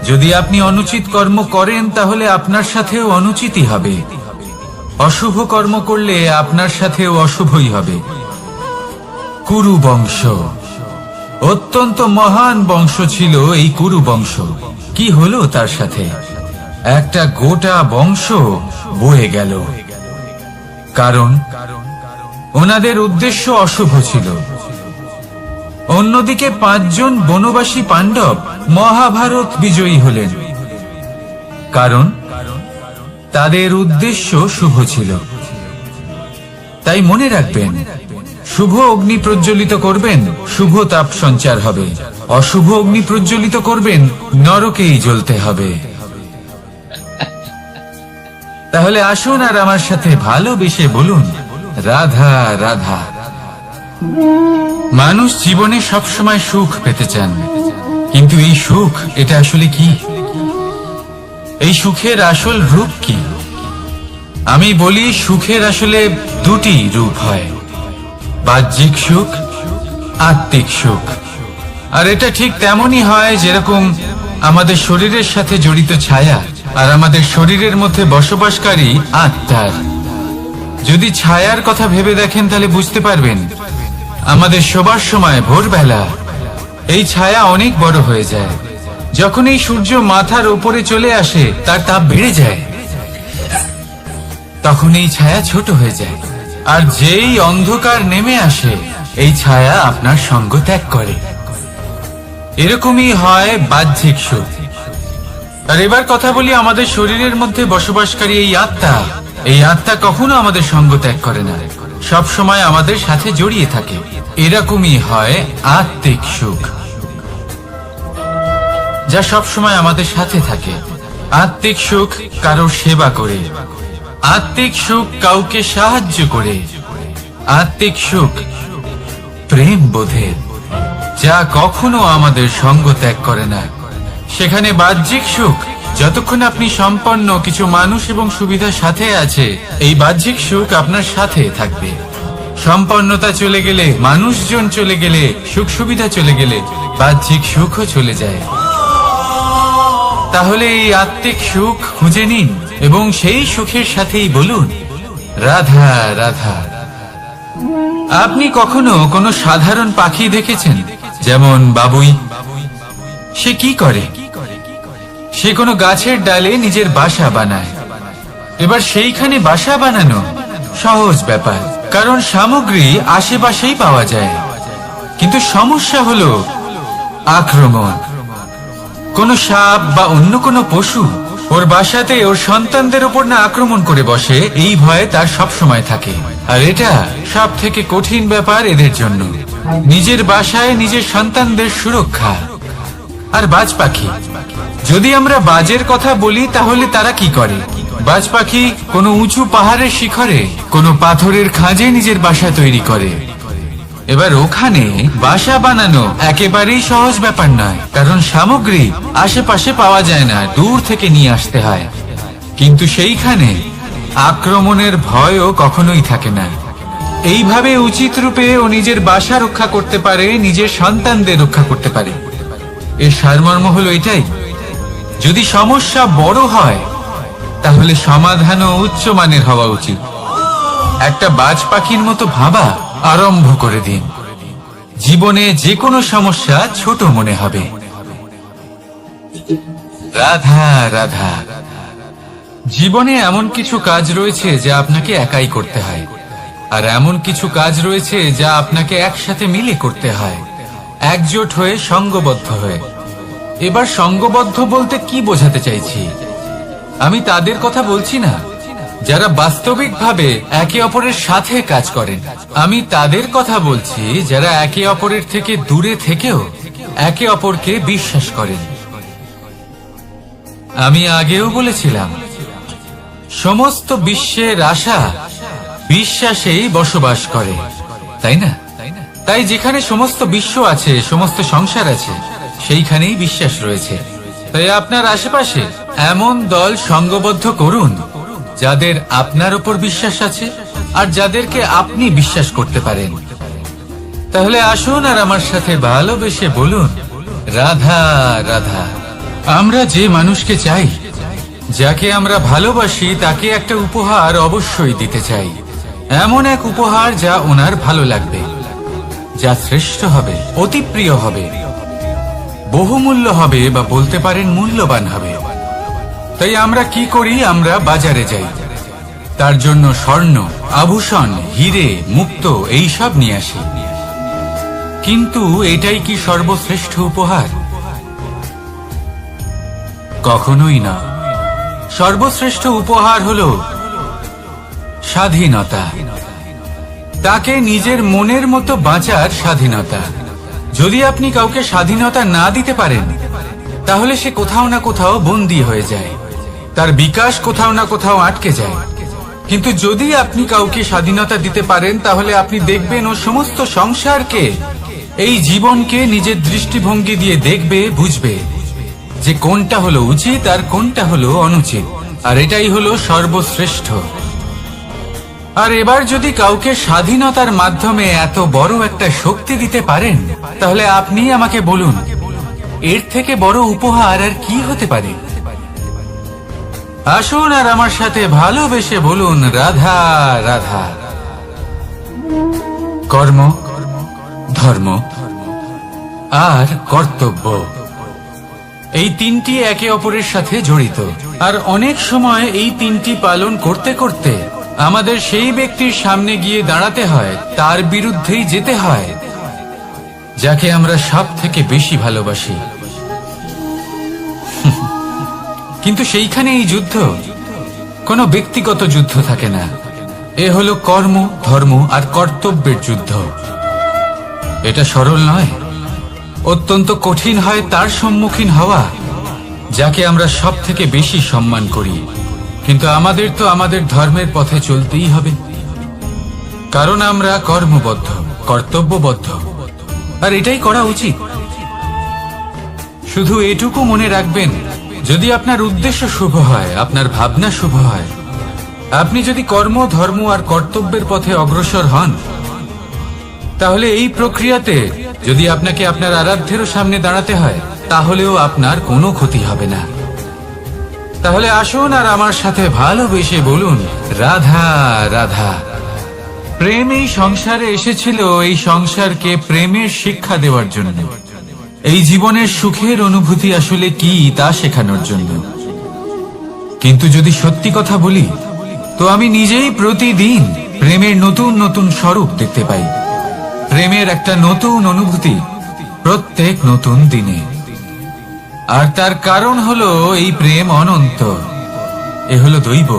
যদি আপনি অনুচিত কর্ম করেন তাহলে আপনার সাথেও অনুচিতই হবে। অশুভ কর্ম করলে আপনার সাথেও অশুভই হবে। কুরু বংশ অত্যন্ত মহান বংশ ছিল। এই কুরু বংশ কি হলো তার সাথে? একটা গোটা বংশ বয়ে গেল, কারণ ওনাদের উদ্দেশ্য অশুভ ছিল। অন্যদিকে 5 জন বনবাসী পাণ্ডব মহাভারত বিজয়ী হলেন, কারণ তাদের উদ্দেশ্য শুভ ছিল। তাই মনে রাখবেন, শুভ অগ্নি প্রজ্বলিত করবেন, শুভ তাপ সঞ্চার হবে। অশুভ অগ্নি প্রজ্বলিত করবেন, নরকেই জ্বলতে হবে। তাহলে আসুন আর আমার সাথে ভালোবেসে বলুন, রাধা রাধা। মানুষ জীবনে সবসময় সুখ পেতে চান, কিন্তু এই সুখ, এটা আসলে কি? এই সুখের আসল রূপ কি? আমি বলি, সুখের আসলে 2টি রূপ হয়, বাহ্যিক সুখ, আত্মিক সুখ। আর এটা ঠিক তেমনই হয় যেরকম আমাদের শরীরের সাথে জড়িত ছায়া আর আমাদের শরীরের মধ্যে বসবাসকারী আত্মার। যদি ছায়ার কথা ভেবে দেখেন তাহলে বুঝতে পারবেন, আমাদের শোবার সময় ভোরবেলা এই ছায়া অনেক বড় হয়ে যায়। যখন এই সূর্য মাথার উপরে চলে আসে, তার তাপ বেড়ে যায়, তখন এই ছায়া ছোট হয়ে যায়। আর যেই অন্ধকার নেমে আসে, এই ছায়া আপনার সঙ্গ ত্যাগ করে। এরকমই হয় বাহ্যিক সুখ। আর এবার কথা বলি আমাদের শরীরের মধ্যে বসবাসকারী এই আত্মা। এই আত্মা কখনো আমাদের সঙ্গ ত্যাগ করে না, সব সময় আমাদের সাথে জড়িয়ে থাকে। এরকমই হয় আত্মিক সুখ, যা সব সময় আমাদের সাথে থাকে। আত্মিক সুখ কারোর সেবা করে, আত্মিক সুখ কাউকে সাহায্য করে, আত্মিক সুখ প্রেম বোধের, যা কখনো আমাদের সঙ্গ ত্যাগ করে না। সেখানে বাহ্যিক সুখ, যতক্ষণ আপনি সম্পন্ন কিছু মানুষ এবং সুবিধার সাথে আছে, এই বাহ্যিক সুখ আপনার সাথে থাকবে। সম্পন্নতা চলে গেলে, মানুষজন চলে গেলে, সুখ সুবিধা চলে গেলে, বাহ্যিক সুখও চলে যায়। তাহলে এই আত্মিক সুখ খুঁজে নিন এবং সেই সুখের সাথেই বলুন, রাধা রাধা। আপনি কখনো কোনো সাধারণ পাখি দেখেছেন? যেমন বাবুই। সে কি করে? সে কোনো গাছের ডালে নিজের বাসা বানায়। এবার সেইখানে বাসা বানানো সহজ ব্যাপার, কারণ সামগ্রী আশেপাশেই পাওয়া যায়। কিন্তু সমস্যা হলো আক্রমণ। কোনো সাপ বা অন্য কোনো পশু ওর বাসাতে ওর সন্তানদের উপর না আক্রমণ করে বসে, এই ভয়ে তার সব সময় থাকে। আর এটা সব থেকে কঠিন ব্যাপার এদের জন্য, নিজের বাসায় নিজের সন্তানদের সুরক্ষা। আর বাজ পাখি, যদি আমরা বাজের কথা বলি তাহলে তারা কি করে? বাজ পাখি কোনো উঁচু পাহাড়ের শিখরে, কোনো পাথরের খাঁজে নিজের বাসা তৈরি করে। এবার ওখানে বাসা বানানো একেবারেই সহজ ব্যাপার নয়, কারণ সামগ্রী আশেপাশে পাওয়া যায় না, দূর থেকে নিয়ে আসতে হয়। কিন্তু সেইখানে আক্রমণের ভয়ও কখনোই থাকে না। এইভাবে উচিত রূপে ও নিজের বাসা রক্ষা করতে পারে, নিজের সন্তানদের রক্ষা করতে পারে। এর সারমর্ম হলো এটাই যদি সমস্যা বড় হয় তাহলে সমাধানও উচ্চমানের হওয়া উচিত। একটা বাজ পাখির মতো ভাবা আরম্ভ করে দিন। জীবনে যে কোনো সমস্যা ছোট মনে হবে। রাধা রাধা। জীবনে এমন কিছু কাজ রয়েছে যা আপনাকে একাই করতে হয়, আর এমন কিছু কাজ রয়েছে যা আপনাকে একসাথে মিলে করতে হয়, একজোট হয়ে, সঙ্গবদ্ধ হয়ে। এবার সঙ্গবদ্ধ বলতে কি বোঝাতে চাইছি? আমি তাদের কথা বলছি না যারা বাস্তবিকভাবে একে অপরের সাথে কাজ করেন। আমি তাদের কথা বলছি যারা একে অপরের থেকে দূরে থেকেও একে অপরকে বিশ্বাস করেন। আমি আগেও বলেছিলাম, সমস্ত বিশ্বের আশা বিশ্বাসেই বসবাস করে, তাই না? তাই যেখানে সমস্ত বিশ্ব আছে, সমস্ত সংসার আছে, সেইখানেই বিশ্বাস রয়েছে। তাই আপনার আশেপাশে এমন দল সঙ্গবদ্ধ করুন যাদের আপনার উপর বিশ্বাস আছে আর যাদেরকে আপনি বিশ্বাস করতে পারেন। তাহলে আসুন আর আমার সাথে ভালোবেসে বলুন, রাধা রাধা। আমরা যে মানুষকে চাই, যাকে আমরা ভালোবাসি, তাকে একটা উপহার অবশ্যই দিতে চাই। এমন এক উপহার যা ওনার ভালো লাগবে, যা শ্রেষ্ঠ হবে, অতি প্রিয় হবে, বহুমূল্য হবে, বা বলতে পারেন মূল্যবান হবে। তাই আমরা কি করি? আমরা বাজারে যাই, তার জন্য স্বর্ণ, আভূষণ, হিরে, মুক্ত এইসব নিয়ে আসি। কিন্তু এটাই কি সর্বশ্রেষ্ঠ উপহার? কখনোই না। সর্বশ্রেষ্ঠ উপহার হলো স্বাধীনতা। তাকে নিজের মনের মতো বাঁচার স্বাধীনতা। যদি আপনি কাউকে স্বাধীনতা না দিতে পারেন, তাহলে সে কোথাও না কোথাও বন্দী হয়ে যায়, তার বিকাশ কোথাও না কোথাও আটকে যায়। কিন্তু যদি আপনি কাউকে স্বাধীনতা দিতে পারেন, তাহলে আপনি দেখবেন ও সমস্ত সংসারকে, এই জীবনকে নিজের দৃষ্টিভঙ্গি দিয়ে দেখবে, বুঝবে যে কোনটা হলো উচিত আর কোনটা হলো অনুচিত, আর এটাই হলো সর্বশ্রেষ্ঠ। আর এবার যদি কাউকে স্বাধীনতার মাধ্যমে এত বড় একটা শক্তি দিতে পারেন, তাহলে আপনি আমাকে বলুন, এর থেকে বড় উপহার আর কি হতে পারে? আসুন আর আমার সাথে ভালোবেসে বলুন, রাধা রাধা। কর্ম, ধর্ম আর কর্তব্য, এই তিনটি একে অপরের সাথে জড়িত। আর অনেক সময় এই তিনটি পালন করতে করতে আমাদের সেই ব্যক্তির সামনে গিয়ে দাঁড়াতে হয়, তার বিরুদ্ধেই যেতে হয়, যাকে আমরা সব থেকে বেশি ভালোবাসি। কিন্তু সেইখানে এই যুদ্ধ কোনো ব্যক্তিগত যুদ্ধ থাকে না। এ হলো কর্ম, ধর্ম আর কর্তব্যের যুদ্ধ। এটা সরল নয়, অত্যন্ত কঠিন হয় তার সম্মুখীন হওয়া যাকে আমরা সব থেকে বেশি সম্মান করি। কিন্তু আমাদের তো আমাদের ধর্মের পথে চলতেই হবে, কারণ আমরা কর্মবদ্ধ, কর্তব্যবদ্ধ, আর এটাই করা উচিত। শুধু এটুকু মনে রাখবেন, যদি আপনার উদ্দেশ্য শুভ হয়, আপনার ভাবনা শুভ হয়, আপনি যদি কর্ম, ধর্ম আর কর্তব্যের পথে অগ্রসর হন, তাহলে এই প্রক্রিয়াতে যদি আপনাকে আপনার আরাধ্যেরও সামনে দাঁড়াতে হয়, তাহলেও আপনার কোনো ক্ষতি হবে না। তাহলে আসুন আর আমার সাথে ভালোবেসে বলুন, রাধা রাধা। প্রেম এই সংসারে এসেছিল এই সংসারকে প্রেমের শিক্ষা দেওয়ার জন্য, এই জীবনের সুখের অনুভূতি আসলে কি তা শেখানোর জন্য। কিন্তু যদি সত্যি কথা বলি, তো আমি নিজেই প্রতিদিন প্রেমের নতুন নতুন স্বরূপ দেখতে পাই, প্রেমের একটা নতুন অনুভূতি প্রত্যেক নতুন দিনে। আর তার কারণ হলো এই প্রেম অনন্ত, এ হলো দৈব।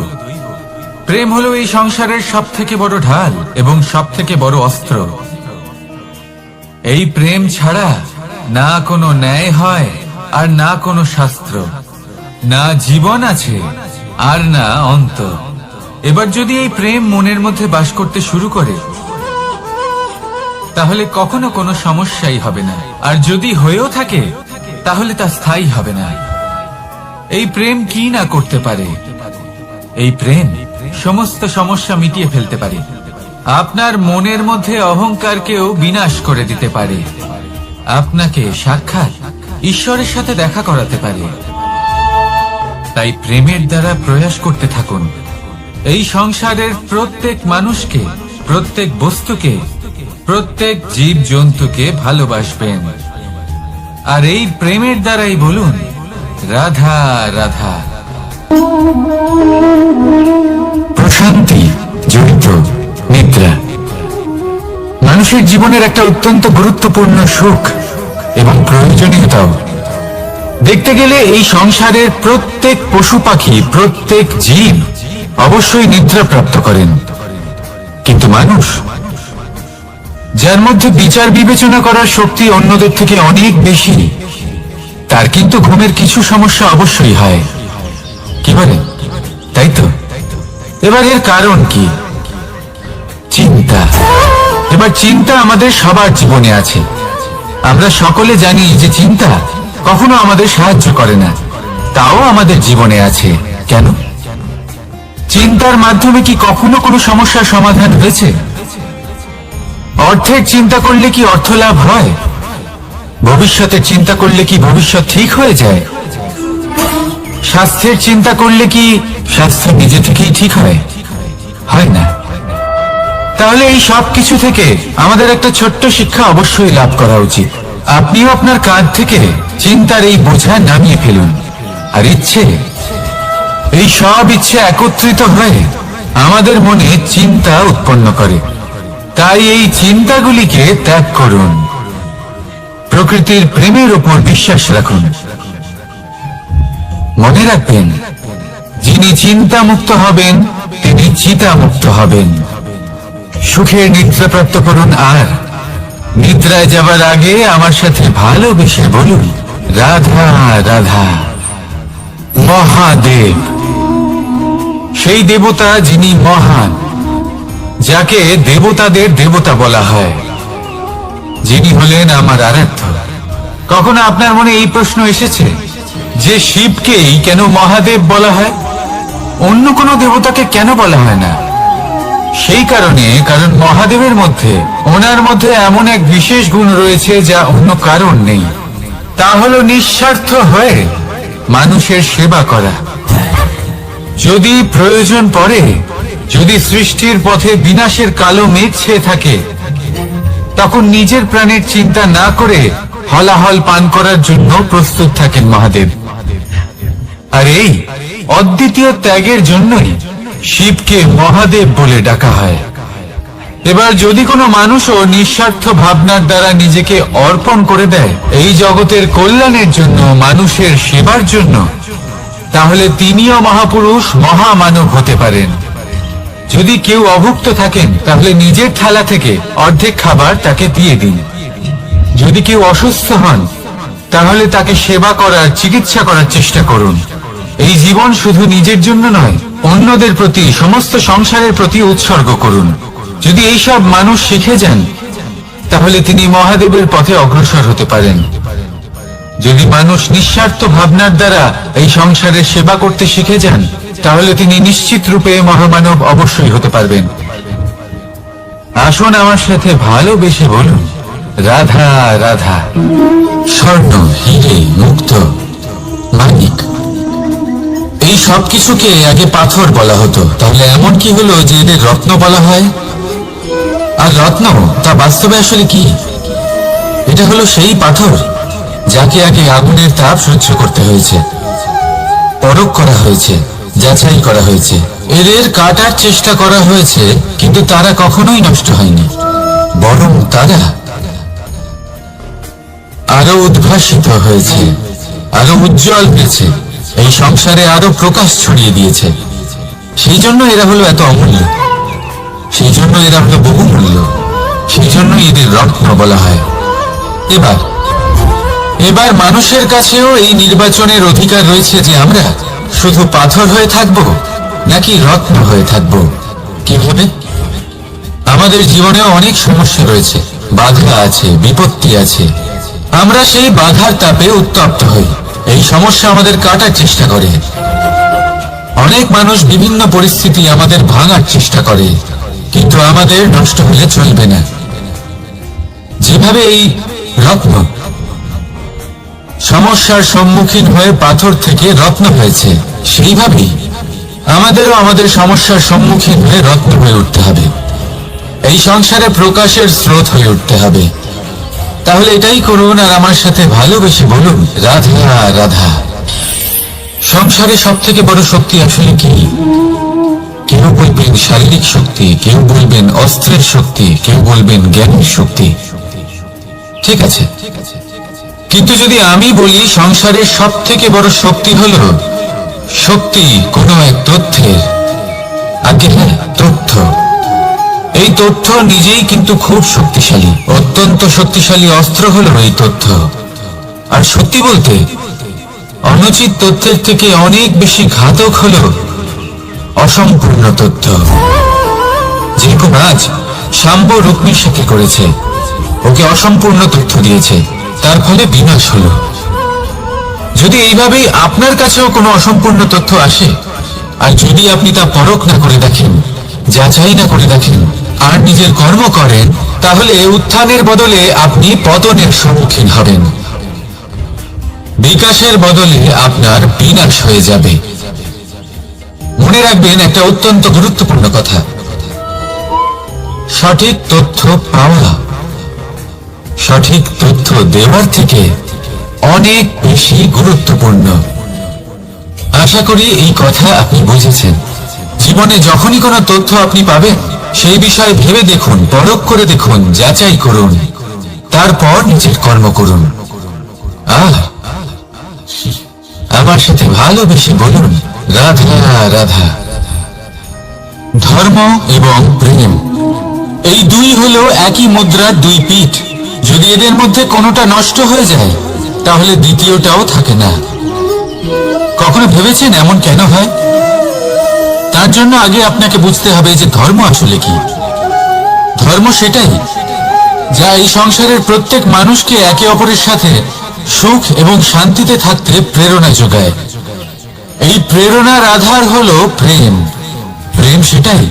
প্রেম হলো এই সংসারের সব থেকে বড় ঢাল এবং সব থেকে বড় অস্ত্র। এই প্রেম ছাড়া না কোনো ন্যায় হয় আর না কোনো শাস্ত্র, না জীবন আছে আর না অন্ত। এবার যদি এই প্রেম মনের মধ্যে বাস করতে শুরু করে, তাহলে কখনো কোনো সমস্যাই হবে না, আর যদি হয়েও থাকে তাহলে তা স্থায়ী হবে না। এই প্রেম কি না করতে পারে? এই প্রেম সমস্ত সমস্যা মিটিয়ে ফেলতে পারে, আপনার মনের মধ্যে অহংকারকেও বিনাশ করে দিতে পারে, আপনাকে সাক্ষাৎ ঈশ্বরের সাথে দেখা করাতে পারে। তাই প্রেমের দ্বারা প্রয়াস করতে থাকুন। এই সংসারের প্রত্যেক মানুষকে, প্রত্যেক বস্তুকে, প্রত্যেক জীব জন্তুকে ভালোবাসবেন। আর এই প্রেমের দ্বারাই বলুন রাধা রাধা। প্রশান্তি, জড়িত নিদ্রা মানুষের জীবনের একটা অত্যন্ত গুরুত্বপূর্ণ সুখ এবং প্রয়োজনীয়তাও। দেখতে গেলে এই সংসারের প্রত্যেক পশু পাখি, প্রত্যেক জীব অবশ্যই নিদ্রা প্রাপ্ত করেন, কিন্তু মানুষ, যার মধ্যে বিচার বিবেচনা করার শক্তি অন্যদের থেকে অনেক বেশি, তার কিন্তু ঘুমের কিছু সমস্যা অবশ্যই হয়। কি বলে, তাই তো? এবার এর কারণ কি? চিন্তা। এবার চিন্তা আমাদের সবার জীবনে আছে। আমরা সকলে জানি যে চিন্তা কখনো আমাদের সাহায্য করে না, তাও আমাদের জীবনে আছে। কেন? চিন্তার মাধ্যমে কি কখনো কোনো সমস্যার সমাধান হয়েছে? অর্থের চিন্তা করলে কি অর্থ লাভ হয়? ভবিষ্যতের চিন্তা করলে কি ভবিষ্যৎ ঠিক হয়ে যায়? স্বাস্থ্যের চিন্তা করলে কি স্বাস্থ্য নিজে থেকেই ঠিক হয়? হয় না। তাহলে এই সব কিছু থেকে আমাদের একটা ছোট্ট শিক্ষা অবশ্যই লাভ করা উচিত। আপনিও আপনার কাঁধ থেকে চিন্তার এই বোঝা নামিয়ে ফেলুন। আর ইচ্ছে, এই সব ইচ্ছে একত্রিত হয়ে আমাদের মনে চিন্তা উৎপন্ন করে। তাই এই চিন্তাগুলিকে ত্যাগ করুন। প্রকৃতির প্রেমের উপর বিশ্বাস রাখুন। মনে রাখবেন, যিনি চিন্তা মুক্ত হবেন তিনি চিতা মুক্ত হবেন। সুখের নিদ্রা প্রাপ্ত করুন, আর নিদ্রায় যাবার আগে আমার সাথে ভালোবেসে বলুন রাধা রাধা। মহাদেব, সেই দেবতা যিনি মহান, যাকে দেবতাদের দেবতা বলা হয়, যিনি হলেন আমার আরাধ্য। কখনো আপনার মনে এই প্রশ্ন এসেছে যে শিবকেই কেন মহাদেব বলা হয়, অন্য কোনো দেবতাকে কেন বলা হয় না? সেই কারণে, কারণ মহাদেবের মধ্যে, ওনার মধ্যে এমন এক বিশেষ গুণ রয়েছে যা অন্য কারণ নেই। তা হলো নিঃস্বার্থ হয়ে মানুষের সেবা করা। যদি প্রয়োজন পড়ে, যদি সৃষ্টির পথে বিনাশের কালো মেঘ ছেয়ে থাকে, তখন নিজের প্রাণের চিন্তা না করে হলাহল পান করার জন্য প্রস্তুত থাকেন মহাদেব। আর এই অদ্বিতীয় ত্যাগের জন্যই শিবকে মহাদেব বলে ডাকা হয়। এবার যদি কোনো মানুষও নিঃস্বার্থ ভাবনার দ্বারা নিজেকে অর্পণ করে দেয় এই জগতের কল্যাণের জন্য, মানুষের সেবার জন্য, তাহলে তিনিও মহাপুরুষ, মহামানব হতে পারেন। যদি কেউ অভুক্ত থাকেন, তাহলে নিজের থালা থেকে অর্ধেক খাবার তাকে দিয়ে দিন। যদি কেউ অসুস্থ হন, তাহলে তাকে সেবা করার, চিকিৎসা করার চেষ্টা করুন। এই জীবন শুধু নিজের জন্য নয়, অন্যদের প্রতি, সমস্ত সংসারের প্রতি উৎসর্গ করুন। যদি এইসব মানুষ শিখে যান, তাহলে তিনি মহাদেবের পথে অগ্রসর হতে পারেন। যদি মানুষ নিঃস্বার্থ ভাবনার দ্বারা এই সংসারের সেবা করতে শিখে যান, তাহলে তিনি নিশ্চিত রূপে মহামানব অবশ্যই হতে পারবেন। আসুন আমার সাথে ভালোবেসে বলুন রাধা রাধা। স্বর্ণ, হিরে, মুক্ত, মানিক, এই সব কিছুকে আগে পাথর বলা হতো। তাহলে এমন কি হলো যে এদের রত্ন বলা হয়? আর রত্ন তা বাস্তবে আসলে কি? এটা হলো সেই পাথর যাকে আগে আগুনের তাপ সহ্য করতে হয়েছে, পরখ করা হয়েছে, যাচাই করা হয়েছে, এদের কাটার চেষ্টা করা হয়েছে, কিন্তু তারা কখনোই নষ্ট হয়নি, বরং তারা আরো উদ্ভাসিত হয়েছে, আরো উজ্জ্বল হয়েছে, এই সংসারে আরো প্রকাশ ছড়িয়ে দিয়েছে। সেই জন্য এরা হলো এত অমূল্য, সেই জন্য এরা হলো বহুমূল্য, সেই জন্য এদের রত্ন বলা হয়। এবার মানুষের কাছেও এই নির্বাচনের অধিকার রয়েছে যে আমরা শুধু পাথর হয়ে থাকব নাকি রত্ন হয়ে থাকব। কিভাবে? আমাদের জীবনেও অনেক সমস্যা রয়েছে, বাধা আছে, বিপত্তি আছে। আমরা সেই বাধার তাপে উত্তপ্ত হই, এই সমস্যা আমাদের কাটার চেষ্টা করে। অনেক মানুষ বিভিন্ন পরিস্থিতি আমাদের ভাঙার চেষ্টা করে, কিন্তু আমাদের নষ্ট হলে চলবে না। যেভাবে এই রত্ন সমস্যার সম্মুখীন হয়ে পাথর থেকে রত্ন হয়েছে, সেইভাবেই আমাদেরও আমাদের সমস্যার সম্মুখীন হয়ে রত্ন হয়ে উঠতে হবে। এই সংসারে প্রকাশের স্রোত হয়ে উঠতে হবে। তাহলে এটাই করুন আর আমার সাথে ভালোবেসে বলুন, রাধা রাধা। সংসারে সব থেকে বড় শক্তি আসলে কি? কেউ বলবেন শারীরিক শক্তি, কেউ বলবেন অস্ত্রের শক্তি, কেউ বলবেন জ্ঞানের শক্তি। ঠিক আছে, কিন্তু যদি আমি বলি সংসারের সব থেকে বড় শক্তি হলো শক্তি কোনো এক তথ্যের, আগে হ্যাঁ, তথ্য। এই তথ্য নিজেই কিন্তু খুব শক্তিশালী, অত্যন্ত শক্তিশালী অস্ত্র হলো এই তথ্য। আর সত্যি বলতে অনুচিত তথ্যের থেকে অনেক বেশি ঘাতক হলো অসম্পূর্ণ তথ্য। যেরকম আজ শাম্ব রুক্মির সাথে করেছে, ওকে অসম্পূর্ণ তথ্য দিয়েছে, তার ফলে বিনাশ হলো। যদি এইভাবেই আপনার কাছেও কোনো অসম্পূর্ণ তথ্য আসে, আর যদি আপনি তা পরখ না করে দেখেন, যাচাই না করে দেখেন, আর নিজের কর্ম করেন, তাহলে উত্থানের বদলে আপনি পতনের সম্মুখীন হবেন। বিকাশের বদলে আপনার বিনাশ হয়ে যাবে। মনে রাখবেন একটা অত্যন্ত গুরুত্বপূর্ণ কথা, সঠিক তথ্য পাওয়া সঠিক তথ্য দেওয়ার থেকে অনেক বেশি গুরুত্বপূর্ণ। আশা করি এই কথা আপনি বুঝেছেন। জীবনে যখনই কোনো তথ্য আপনি পাবেন, সেই বিষয়ে ভেবে দেখুন, পরখ করে দেখুন, যাচাই করুন, তারপর নিজের কর্ম করুন। আমার সাথে ভালোবেসে বলুন, রাধা রাধা। ধর্ম এবং প্রেম, এই দুই হলো একই মুদ্রার দুই পিঠ। যদি এদের মধ্যে কোনোটা নষ্ট হয়ে যায়, তাহলে দ্বিতীয়টাও থাকে না। কখনো ভেবেছেন এমন কেন হয়? তার জন্য আগে আপনাকে বুঝতে হবে যে ধর্ম আসলে কি। ধর্ম সেটাই যা এই সংসারের প্রত্যেক মানুষকে একে অপরের সাথে সুখ এবং শান্তিতে থাকতে প্রেরণা যোগায়। এই প্রেরণার আধার হলো প্রেম। প্রেম সেটাই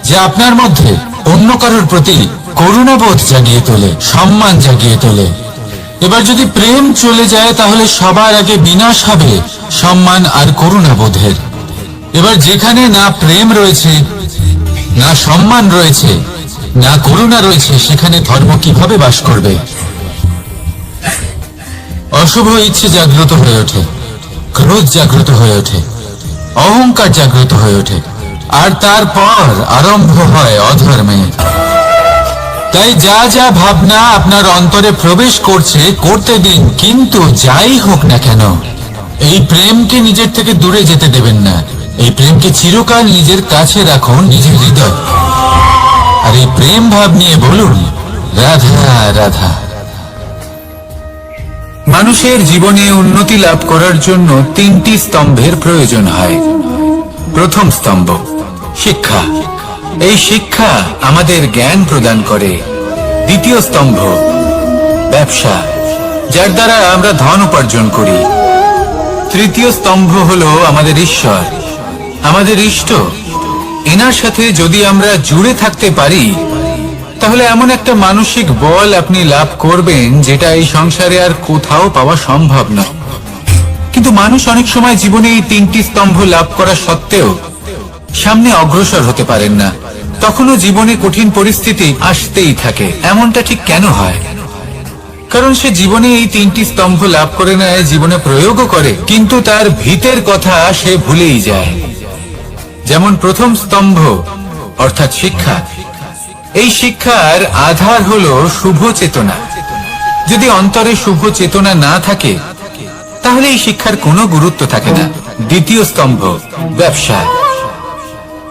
যা আপনার মধ্যে অন্য কারোর প্রতি করুণাবোধ জাগিয়ে তোলে, সম্মান জাগিয়ে তোলে। এবার যদি প্রেম চলে যায়, তাহলে সবার আগে বিনাশ হবে সম্মান আর করুণাবোধের। এবার যেখানে না প্রেম রয়েছে, না সম্মান রয়েছে, না করুণা রয়েছে, সেখানে ধর্ম কিভাবে বাস করবে? অশুভ ইচ্ছে জাগ্রত হয়ে ওঠে, ক্রোধ জাগ্রত হয়ে ওঠে, অহংকার জাগ্রত হয়ে ওঠে, আর তারপর আরম্ভ হয় অধর্মের। তাই যা যা ভাবনা আপনার অন্তরে প্রবেশ করছে করতে দিন, কিন্তু যাই হোক না কেন এই প্রেমকে নিজের থেকে দূরে যেতে দেবেন না। এই প্রেমকে চিরকাল নিজের কাছে রাখুন, নিজের হৃদয়। আর এই প্রেম ভাব নিয়ে বলুন, রাধা রাধা। মানুষের জীবনে উন্নতি লাভ করার জন্য তিনটি স্তম্ভের প্রয়োজন হয়। প্রথম স্তম্ভ শিক্ষা। এই শিক্ষা আমাদের জ্ঞান প্রদান করে। দ্বিতীয় স্তম্ভ ব্যবসা, যার দ্বারা আমরা ধন উপার্জন করি। তৃতীয় স্তম্ভ হলো আমাদের ঈশ্বর, আমাদের ইষ্ট। এনার সাথে যদি আমরা জুড়ে থাকতে পারি, তাহলে এমন একটা মানসিক বল আপনি লাভ করবেন যেটা এই সংসারে আর কোথাও পাওয়া সম্ভব না। কিন্তু মানুষ অনেক সময় জীবনে এই তিনটি স্তম্ভ লাভ করা সত্ত্বেও সামনে অগ্রসর হতে পারেন না। তখনও জীবনে কঠিন পরিস্থিতি আসতেই থাকে। এমনটা ঠিক কেন হয়? কারণ সে জীবনে এই তিনটি স্তম্ভ লাভ করে নেয়, জীবনে প্রয়োগও করে, কিন্তু তার ভিতের কথা সে ভুলেই যায়। যেমন প্রথম স্তম্ভ অর্থাৎ শিক্ষা। এই শিক্ষার আধার হলো শুভ চেতনা। যদি অন্তরে শুভ চেতনা না থাকে, তাহলে এই শিক্ষার কোনো গুরুত্ব থাকে না। দ্বিতীয় স্তম্ভ ব্যবসা।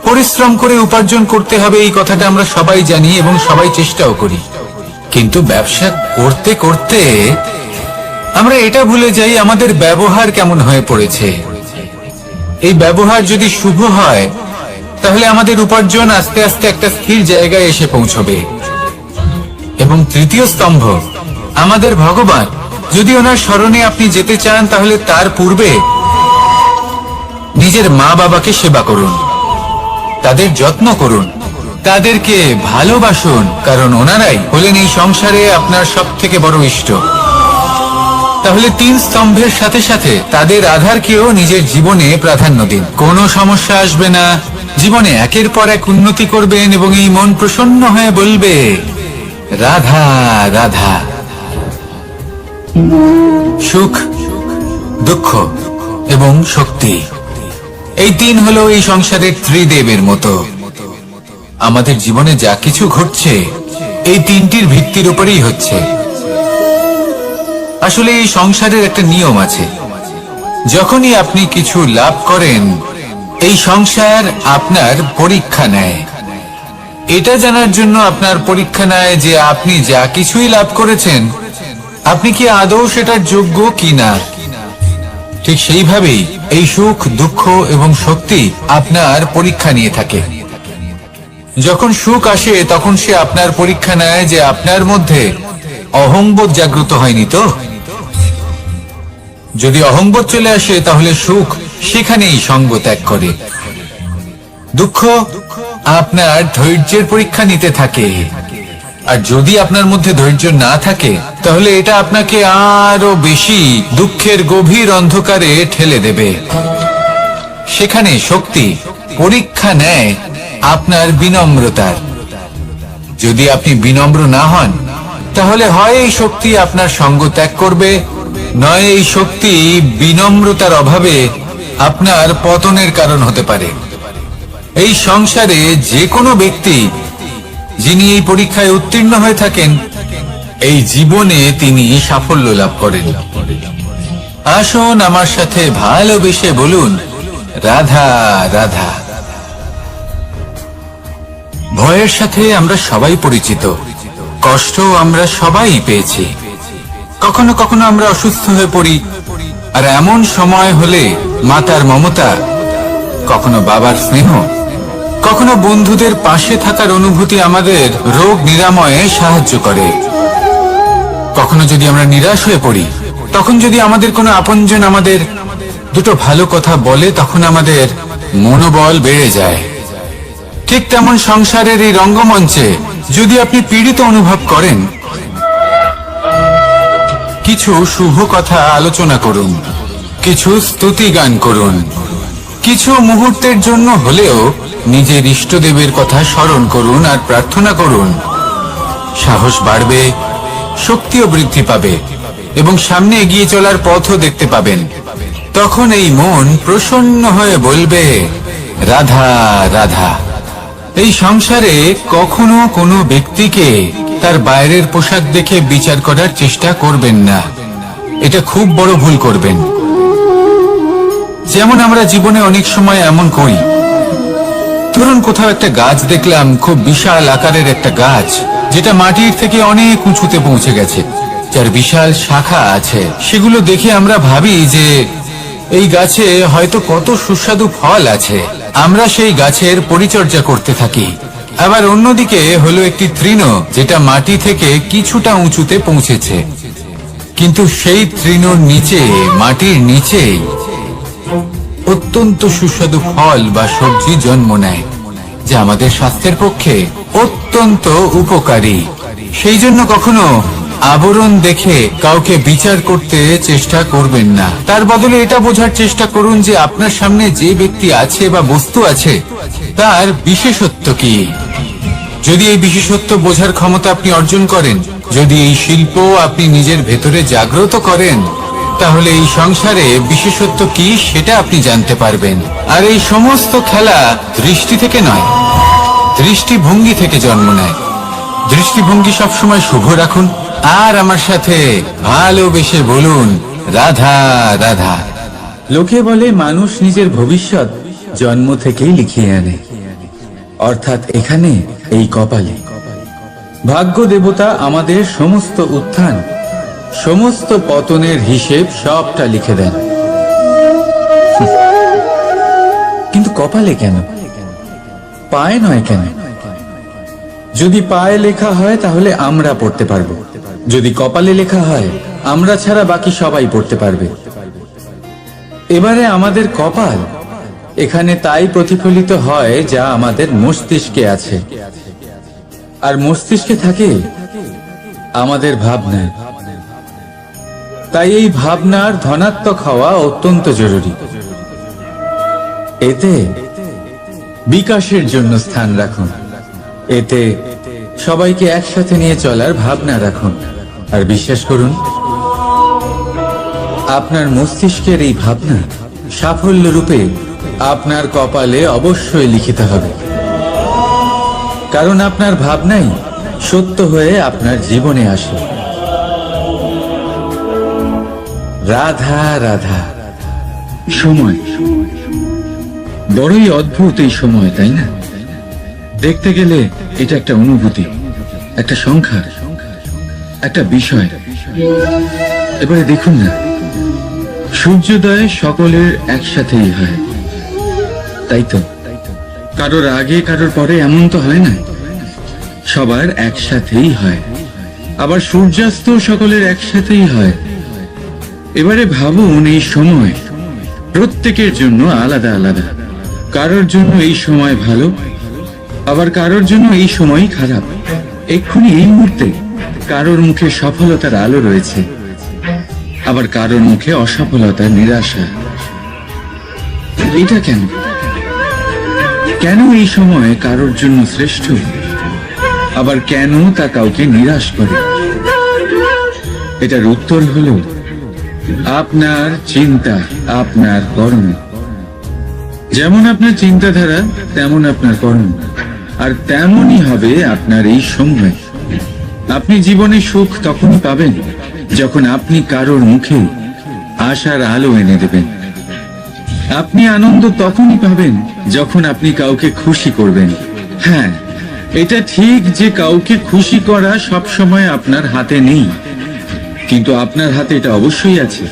পরিশ্রম করে উপার্জন করতে হবে, এই কথাটা আমরা সবাই জানি এবং সবাই চেষ্টাও করি। কিন্তু ব্যবসা করতে করতে আমরা এটা ভুলে যাই আমাদের ব্যবহার কেমন হয়ে পড়েছে। এই ব্যবহার যদি শুভ হয়, তাহলে আমাদের উপার্জন আস্তে আস্তে একটা স্থির জায়গায় এসে পৌঁছবে। এবং তৃতীয় স্তম্ভ আমাদের ভগবান। যদি ওনার স্মরণে আপনি যেতে চান, তাহলে তার পূর্বে নিজের মা বাবাকে সেবা করুন, তাদের যত্ন করুন, তাদেরকে ভালোবাসুন, কারণ ওনারাই হলেন এই সংসারে আপনার সব থেকে বড় ইষ্ট। তাহলে 3 স্তম্ভের সাথে সাথে তাদের আধারকেও নিজের জীবনে প্রাধান্য দিন। কোনো সমস্যা আসবে না, জীবনে একের পর এক উন্নতি করবেন এবং এই মন প্রসন্ন হয়ে বলবে রাধা রাধা। সুখ, দুঃখ এবং শক্তি, এই 3 হলো এই সংসারের ত্রিদেবের মতো। আমাদের জীবনে যা কিছু ঘটছে এই 3টির ভিত্তির উপরেই হচ্ছে। আসলে এই সংসারের একটা নিয়ম আছে, যখনই আপনি কিছু লাভ করেন এই সংসার আপনার পরীক্ষা নেয়। এটা জানার জন্য আপনার পরীক্ষা নেয় যে আপনি যা কিছুই লাভ করেছেন আপনি কি আদৌ সেটার যোগ্য কিনা। ঠিক সেইভাবেই এই সুখ, দুঃখ এবং শক্তি আপনার পরীক্ষা নিয়ে থাকে। যখন সুখ আসে তখন সে আপনার পরীক্ষা নেয় যে আপনার মধ্যে অহংবোধ জাগ্রত হয়নি তো। যদি অহংবোধ চলে আসে তাহলে সুখ সেখানেই সঙ্গ ত্যাগ করে। দুঃখ আপনার ধৈর্যের পরীক্ষা নিতে থাকে, আর যদি আপনার মধ্যে ধৈর্য না থাকে তাহলে এটা আপনাকে আরো বেশি দুঃখের গভীর অন্ধকারে ঠেলে দেবে। সেখানে শক্তি পরীক্ষা নেয় আপনার বিনম্রতার। যদি আপনি বিনম্র না হন তাহলে হয় এই শক্তি আপনার সঙ্গ ত্যাগ করবে, নয় এই শক্তি বিনম্রতার অভাবে আপনার পতনের কারণ হতে পারে। এই সংসারে যে কোনো ব্যক্তি যিনি এই পরীক্ষায় উত্তীর্ণ হয়ে থাকেন এই জীবনে তিনি সাফল্য লাভ করেন। আসুন আমার সাথে ভালোবেসে বলুন রাধা রাধা। ভয়ের সাথে আমরা সবাই পরিচিত, কষ্ট আমরা সবাই পেয়েছি। কখনো কখনো আমরা অসুস্থ হয়ে পড়ি, আর এমন সময় হলে মাতার মমতা, কখনো বাবার স্নেহ, কখনো বন্ধুদের পাশে থাকার অনুভূতি আমাদের রোগ নিরাময়ে সাহায্য করে। কখনো যদি আমরা নিরাশ হয়ে পড়ি, তখন যদি আমাদের কোনো আপনজন আমাদের দুটো ভালো কথা বলে তখন আমাদের মনোবল বেড়ে যায়। ঠিক তেমন সংসারের এই রঙ্গমঞ্চে যদি আপনি পীড়িত অনুভব করেন, কিছু শুভ কথা আলোচনা করুন, কিছু স্তুতি গান করুন, কিছু মুহূর্তের জন্য হলেও নিজের ইষ্টদেবের কথা স্মরণ করুন আর প্রার্থনা করুন। সাহস বাড়বে, শক্তিও বৃদ্ধি পাবে এবং সামনে এগিয়ে চলার পথও দেখতে পাবেন। তখন এই মন প্রসন্ন হয়ে বলবে রাধা রাধা। এই সংসারে কখনো কোনো ব্যক্তিকে তার বাইরের পোশাক দেখে বিচার করার চেষ্টা করবেন না, এটা খুব বড় ভুল করবেন। যেমন আমরা জীবনে অনেক সময় এমন করি, ধরুন কোথাও একটা গাছ দেখলাম, খুব বিশাল আকারের একটা গাছ যেটা মাটির থেকে অনেক উঁচুতে পৌঁছে গেছে, যার বিশাল শাখা আছে। সেগুলো দেখে আমরা ভাবি যে এই গাছে হয়তো কত সুস্বাদু ফল আছে, আমরা সেই গাছের পরিচর্যা করতে থাকি। আবার অন্যদিকে হলো একটি তৃণ যেটা মাটি থেকে কিছুটা উঁচুতে পৌঁছেছে, কিন্তু সেই তৃণর নিচে, মাটির নিচেই অত্যন্ত সুস্বাদু ফল বা সবজি জন্ম নেয়, যা আমাদের স্বাস্থ্যের পক্ষে অত্যন্ত উপকারী। সেই জন্য কখনো আবরণ দেখে কাউকে বিচার করতে চেষ্টা করবেন না, তার বদলে এটা বোঝার চেষ্টা করুন যে আপনার সামনে যে ব্যক্তি আছে বা বস্তু আছে তার বিশেষত্ব কি। যদি এই বিশেষত্ব বোঝার ক্ষমতা আপনি অর্জন করেন, যদি এই শিল্প আপনি নিজের ভেতরে জাগ্রত করেন, তাহলে এই সংসারে বিশেষত্ব কি সেটা আপনি জানতে পারবেন। আর এই সমস্ত খেলা দৃষ্টি থেকে নয়, দৃষ্টিভঙ্গি থেকে জন্ম নেয়। দৃষ্টিভঙ্গি সবসময় শুভ রাখুন আর আমার সাথে ভালোবেসে বলুন রাধা রাধা। লোকে বলে মানুষ নিজের ভবিষ্যৎ জন্ম থেকেই লিখিয়ে আনে, অর্থাৎ এখানে এই কপালে। ভাগ্য দেবতা আমাদের সমস্ত উত্থান, সমস্ত পতনের হিসেব সবটা লিখে দেন। কিন্তু কপালে কেন, পায়ে নয় কেন? যদি পায়ে লেখা হয় তাহলে আমরা পড়তে পারবো, যদি কপালে লেখা হয় আমরা ছাড়া বাকি সবাই পড়তে পারবে। এবারে আমাদের কপাল এখানে তাই প্রতিফলিত হয় যা আমাদের মস্তিষ্কে আছে, আর মস্তিষ্কে থাকে আমাদের ভাবনা। তাই এই ভাবনার ধনাত্মক হওয়া অত্যন্ত জরুরি। এতে বিকাশের জন্য স্থান রাখুন, এতে সবাইকে একসাথে নিয়ে চলার ভাবনা রাখুন। আর বিশ্বাস করুন, আপনার মস্তিষ্কের এই ভাবনা সাফল্য রূপে আপনার কপালে অবশ্যই লিখিত হবে, কারণ আপনার ভাবনাই সত্য হয়ে আপনার জীবনে আসে। রাধা রাধা। সময় বড়ই অদ্ভুত, এই সময়, তাই না? দেখতে গেলে এটা একটা অনুভূতি, একটা সংখ্যা, একটা বিষয়। এবারে দেখুন না, সূর্যোদয় সকলের একসাথেই হয়, তাই তো? কারোর আগে কারোর পরে এমন তো হয় না, সবার একসাথেই হয়। আবার সূর্যাস্ত সকলের একসাথেই হয়। এবারে ভাবুন, এই সময় প্রত্যেকের জন্য আলাদা আলাদা। কারোর জন্য এই সময় ভালো, আবার কারোর জন্য এই সময়ই খারাপ। এক্ষুনি এই মুহূর্তে কারোর মুখে সফলতার আলো রয়েছে, আবার কারোর মুখে অসফলতার নিরাশা। এটা কেন? কেন এই সময় কারোর জন্য শ্রেষ্ঠ, আবার কেন তা কাউকে নিরাশ করে? এটার উত্তর হলো আপনার চিন্তা, আপনার কর্ম। যেমন আপনার চিন্তাধারা, তেমন আপনার কর্ম, আর তেমনই হবে আপনার এই সময়। আপনি জীবনে সুখ তখনই পাবেন যখন আপনি কারোর মুখে আশার আলো এনে দেবেন। আপনি আনন্দ তখনই পাবেন যখন আপনি কাউকে খুশি করবেন। হ্যাঁ, এটা ঠিক যে কাউকে খুশি করা সবসময় আপনার হাতে নেই, কিন্তু আপনার হাতে এটা অবশ্যই আছে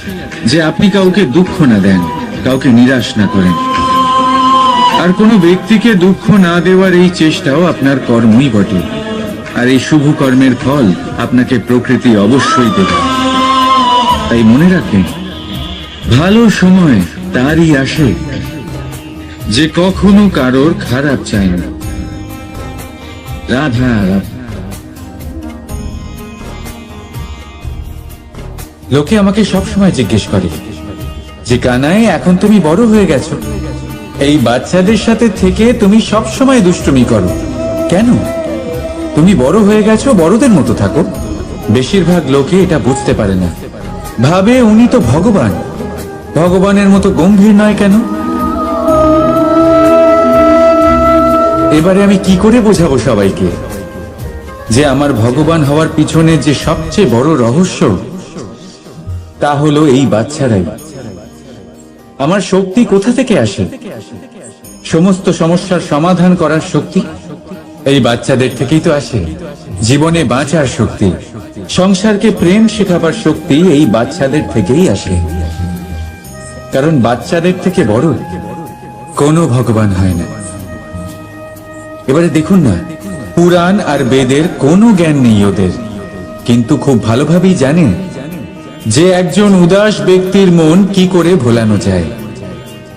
যে আপনি কাউকে দুঃখ না দেন, কাউকে নিরাশ না করেন। আর কোনো ব্যক্তিকে দুঃখ না দেওয়ার এই চেষ্টাও আপনার কর্মই বটে। আর এই শুভ কর্মের ফল আপনাকে প্রকৃতি অবশ্যই দেবে। তাই মনে রাখবেন, ভালো সময় তারই আসে যে কখনো কারোর খারাপ চায় না। রাধা রাধা। লোকে আমাকে সবসময় জিজ্ঞেস করে যে কানাই, এখন তুমি বড় হয়ে গেছো, এই বাচ্চাদের সাথে থেকে তুমি সবসময় দুষ্টুমি করো কেন? তুমি বড় হয়ে গেছো, বড়দের মতো থাকো। বেশিরভাগ লোকে এটা বুঝতে পারে না, ভাবে উনি তো ভগবান, ভগবানের মতো গম্ভীর নয় কেন? এবারে আমি কি করে বোঝাবো সবাইকে যে আমার ভগবান হওয়ার পিছনে যে সবচেয়ে বড় রহস্য, তা হলো এই বাচ্চারাই। আমার শক্তি কোথা থেকে আসে? সমস্ত সমস্যার সমাধান করার শক্তি এই বাচ্চাদের থেকেই তো আসে। জীবনে বাঁচার শক্তি, সংসারকে প্রেম শেখাবার শক্তি এই বাচ্চাদের থেকেই আসে। কারণ বাচ্চাদের থেকে বড় কোনো ভগবান হয় না। এবারে দেখুন না, পুরাণ আর বেদের কোনো জ্ঞান নেই ওদের, কিন্তু খুব ভালোভাবেই জানেন যে একজন উদাস ব্যক্তির মন কি করে ভোলানো যায়,